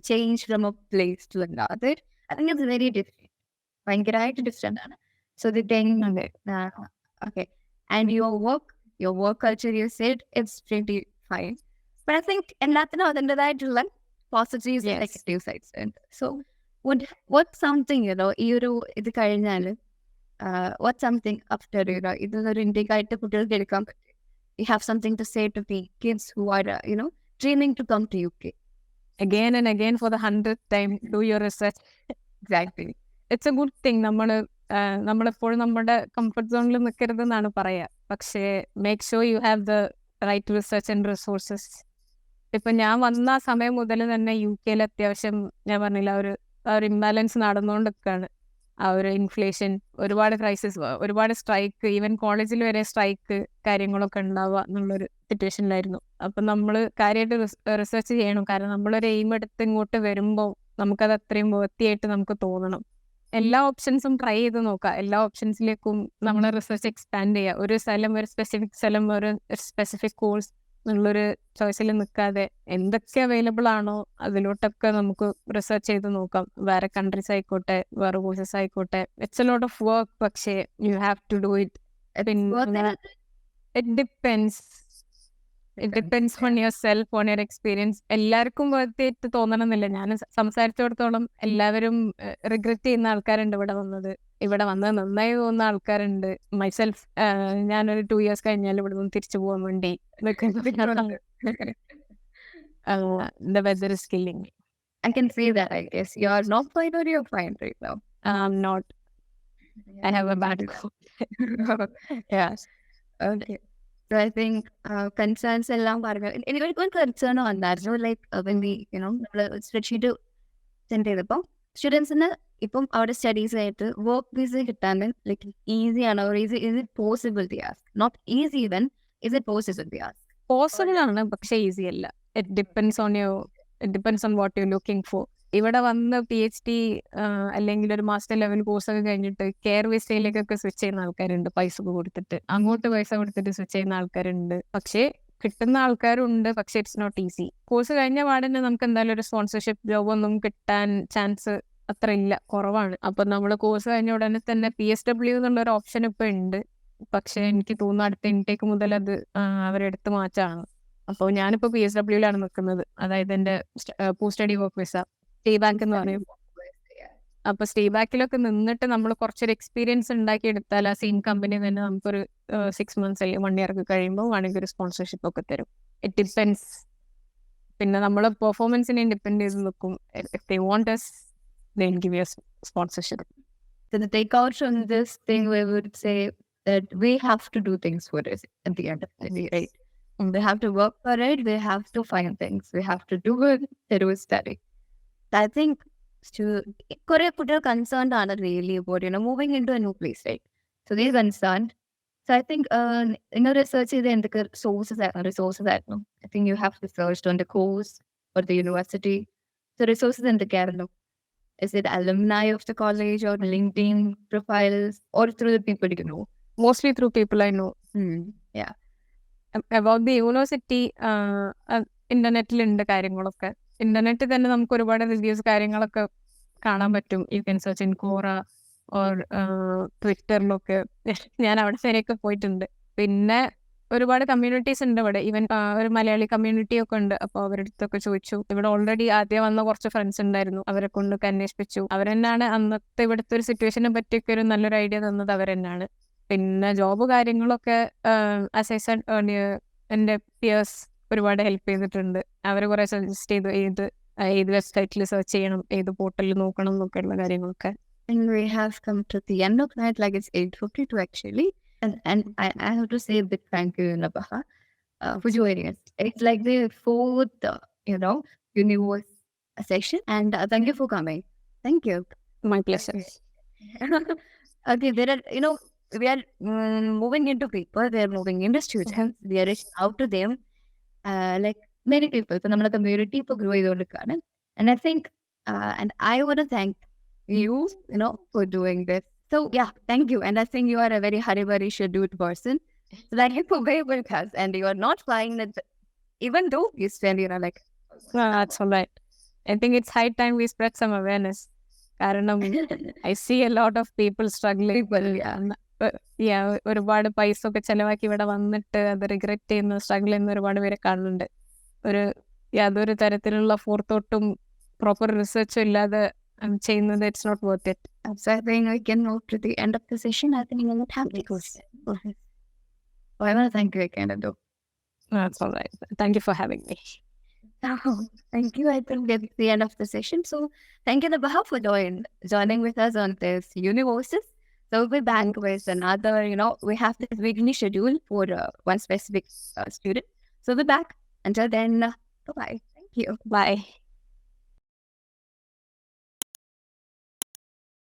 change from a place to another? I think it's very different. ഭയങ്കരമായിട്ട് different ആണ്. So the thing, okay, and your work culture, you said it's pretty fine, but I think എല്ലാത്തിനും അതിൻ്റെതായിട്ടുള്ള positives and negative sides. And so what's something ഈ ഒരു ഇത് കഴിഞ്ഞാൽ what's something after ഇതൊരു ഇന്ത്യക്കായിട്ട് കുട്ടികൾക്ക് എടുക്കാൻ പറ്റും? You have something to say to the kids who are dreaming to come to UK? Again and again for the 100th time, do your research. exactly. It's a good thing. നമ്മളെപ്പോഴും നമ്മുടെ comfort സോണിൽ നിൽക്കരുതെന്നാണ് പറയാ. പക്ഷേ make sure you have the right research and resources. ഇപ്പൊ ഞാൻ വന്ന ആ സമയം മുതൽ തന്നെ UK അത്യാവശ്യം ഞാൻ പറഞ്ഞില്ല ആ ഒരു ഇംബാലൻസ് നടന്നുകൊണ്ടിരിക്കുകയാണ്. ആ ഒരു ഇൻഫ്ലേഷൻ, ഒരുപാട് ക്രൈസിസ്, ഒരുപാട് സ്ട്രൈക്ക്, ഈവൻ കോളേജിൽ വരെ സ്ട്രൈക്ക് കാര്യങ്ങളൊക്കെ ഉണ്ടാവുക എന്നുള്ളൊരു സിറ്റുവേഷനിലായിരുന്നു. അപ്പം നമ്മൾ കാര്യമായിട്ട് റിസർച്ച് ചെയ്യണം. കാരണം നമ്മളൊരു എയിം എടുത്ത് ഇങ്ങോട്ട് വരുമ്പോൾ നമുക്കത് അത്രയും വൃത്തിയായിട്ട് നമുക്ക് തോന്നണം. എല്ലാ ഓപ്ഷൻസും ട്രൈ ചെയ്ത് നോക്കുക. എല്ലാ ഓപ്ഷൻസിലേക്കും നമ്മളെ റിസർച്ച് എക്സ്പാൻഡ് ചെയ്യുക. ഒരു സ്പെസിഫിക് സ്ഥലം, ഒരു സ്പെസിഫിക് കോഴ്സ് എന്നുള്ളൊരു ചോയ്സിൽ നിൽക്കാതെ എന്തൊക്കെ അവൈലബിൾ ആണോ അതിലോട്ടൊക്കെ നമുക്ക് റിസർച്ച് ചെയ്ത് നോക്കാം. വേറെ കൺട്രീസ് ആയിക്കോട്ടെ, വേറെ കോഴ്സസ് ആയിക്കോട്ടെ. It's a lot of work, പക്ഷേ you have to do it. പിന്നെ it depends on your self, on your experience. എല്ലാവർക്കും വർത്തിയായിട്ട് തോന്നണമെന്നില്ല. ഞാൻ സംസാരിച്ചിടത്തോളം എല്ലാവരും റിഗ്രറ്റ് ചെയ്യുന്ന ആൾക്കാരുണ്ട് ഇവിടെ വന്നത് നന്നായി തോന്നുന്ന ആൾക്കാരുണ്ട്. മൈസെൽഫ്, ഞാനൊരു 2 years കഴിഞ്ഞാൽ ഇവിടെ നിന്ന് തിരിച്ചു പോകാൻ വേണ്ടി the weather is killing me. I can see that, I guess. You're not fine or you're fine right now? I'm not. I have a bad cold. Yes. Okay. So I think concerns എല്ലാം പറഞ്ഞു. എനിക്കൊരു concern വന്നായിരുന്നു. Like when we, spreadsheet send ചെയ്തപ്പോൾ സ്റ്റുഡൻസിന് ഇപ്പം അവിടെ studies ആയിട്ട് work visa കിട്ടാൻ ലൈക്ക് ഈസി ആണോ, is it possible to ask? Not easy even, is it possible to ask? Possible ആണ്, പക്ഷേ ഈസി അല്ല. It depends on what you looking for. ഇവിടെ വന്ന് PhD അല്ലെങ്കിൽ ഒരു മാസ്റ്റർ ലെവൽ കോഴ്സ് ഒക്കെ കഴിഞ്ഞിട്ട് കെയർ വിസയിലേക്കൊക്കെ സ്വിച്ച് ചെയ്യുന്ന ആൾക്കാരുണ്ട്. പൈസ കൊടുത്തിട്ട് അങ്ങോട്ട് പൈസ കൊടുത്തിട്ട് സ്വിച്ച് ചെയ്യുന്ന ആൾക്കാരുണ്ട്. പക്ഷേ കിട്ടുന്ന ആൾക്കാരുണ്ട്, പക്ഷെ ഇറ്റ്സ് നോട്ട് ഈസി. കോഴ്സ് കഴിഞ്ഞ പാടന്നെ നമുക്ക് എന്തായാലും ഒരു സ്പോൺസർഷിപ്പ് ജോബ് ഒന്നും കിട്ടാൻ ചാൻസ് അത്ര ഇല്ല, കുറവാണ്. അപ്പൊ നമ്മൾ കോഴ്സ് കഴിഞ്ഞ ഉടനെ തന്നെ PSW എന്നുള്ളൊരു ഓപ്ഷൻ ഇപ്പൊ ഉണ്ട്. പക്ഷെ എനിക്ക് തോന്നുന്നു അടുത്ത ഇൻടേക്ക് മുതൽ അത് അവരെടുത്ത് മാറ്റാണ്. അപ്പോൾ ഞാനിപ്പോ PSW നിൽക്കുന്നത്. അതായത് എന്റെ post study work visa stay bank എന്ന് പറയും. അപ്പൊ സ്റ്റേ ബാക്കിലൊക്കെ നിന്നിട്ട് നമ്മൾ കുറച്ചൊരു എക്സ്പീരിയൻസ് ഉണ്ടാക്കി എടുത്താൽ ആ സെയിം കമ്പനി തന്നെ നമുക്കൊരു 6 months അല്ലെങ്കിൽ 1 year ഒക്കെ കഴിയുമ്പോൾ വേണമെങ്കിൽ ഒരു സ്പോൺസർഷിപ്പ് ഒക്കെ തരും. It depends. പിന്നെ നമ്മളെ പെർഫോമൻസിനെ ഡിപ്പെൻഡ് ചെയ്ത് നിൽക്കും. If they want us, they'll give you a sponsorship. So the takeout from this thing, we would say that we have to do things for us at the end of the day, right? We have to work for it. We have to find things. We have to do it. There was study. I think Korea people are concerned are really about moving into a new place, right? So they're concerned. So I think in a research is the resources. I think you have researched on the course or the university. So resources in the Kerala. Is it alumni of the college or LinkedIn profiles or through the people you know? Mostly through people I know. Yeah. About the university ഇന്റർനെറ്റിലുണ്ട് കാര്യങ്ങളൊക്കെ. ഇന്റർനെറ്റിൽ തന്നെ നമുക്ക് ഒരുപാട് reviews കാര്യങ്ങളൊക്കെ കാണാൻ പറ്റും. You can search in Quora or ട്വിറ്ററിലൊക്കെ. ഞാൻ അവിടെ വരെയൊക്കെ പോയിട്ടുണ്ട്. പിന്നെ ഒരുപാട് കമ്മ്യൂണിറ്റീസ് ഉണ്ട് ഇവിടെ. ഈവൻ ഒരു മലയാളി കമ്മ്യൂണിറ്റി ഒക്കെ ഉണ്ട്. അപ്പോൾ അവരുടെ അടുത്തൊക്കെ ചോദിച്ചു. ഇവിടെ ഓൾറെഡി ആദ്യം വന്ന കുറച്ച് ഫ്രണ്ട്സ് ഉണ്ടായിരുന്നു, അവരെ കൊണ്ടൊക്കെ അന്വേഷിപ്പിച്ചു. അവരെന്നാണ് അന്നത്തെ ഇവിടുത്തെ ഒരു സിറ്റുവേഷനെ പറ്റിയൊക്കെ ഒരു നല്ലൊരു ഐഡിയ തന്നത് അവരെന്നാണ്. പിന്നെ ജോബ് കാര്യങ്ങളൊക്കെ ആസ് ഐ സെഡ് ഏർലിയർ എൻ്റെ പിയേഴ്സ് ഒരുപാട് ഹെൽപ്പ് ചെയ്തിട്ടുണ്ട്. അവർ കുറെ സജസ്റ്റ് ചെയ്തു ഏത് വെബ്സൈറ്റിൽ സെർച്ച് ചെയ്യണം, ഏത് പോർട്ടലിൽ നോക്കണം എന്നൊക്കെയുള്ള കാര്യങ്ങളൊക്കെ. And we have come to the end of night, like it's 8:52 actually. And I have to say a big thank you, Nabaha, for joining us. It's like the fourth, universe session. And thank you for coming. Thank you. My pleasure. Okay, there are, we are moving into people. They are moving into students. We are reaching out to them. Like many people. So, our community for growing. And I think, and I want to thank you, for doing this. So yeah, thank you. And I think you are a very hurry scheduled person. So thank you for being with us. And you are not flying it, even though you spend, like. That's all right. I think it's high time we spread some awareness. I see a lot of people struggling. ഒരുപാട് പൈസ ഒക്കെ ചെലവാക്കി ഇവിടെ വന്നിട്ട് അത് regret ചെയ്യുന്ന struggle ചെയ്യുന്ന ഒരുപാട് പേരെ കാണുന്നുണ്ട്. യാതൊരു തരത്തിലുള്ള ഫോർത്തോട്ടും പ്രോപ്പർ റിസർച്ചും ഇല്ലാതെ ചെയ്യുന്നത് it's not worth it. So I think we can move to the end of the session. I think we will have the question. I want to thank you again, though. That's all right. Thank you for having me. Thank you. I think that's the end of the session. So thank you, Nabaha, for joining with us on this universes. So we'll be back with another, we have this weekly schedule for one specific student. So we'll be back. Until then, bye-bye. Thank you. Bye.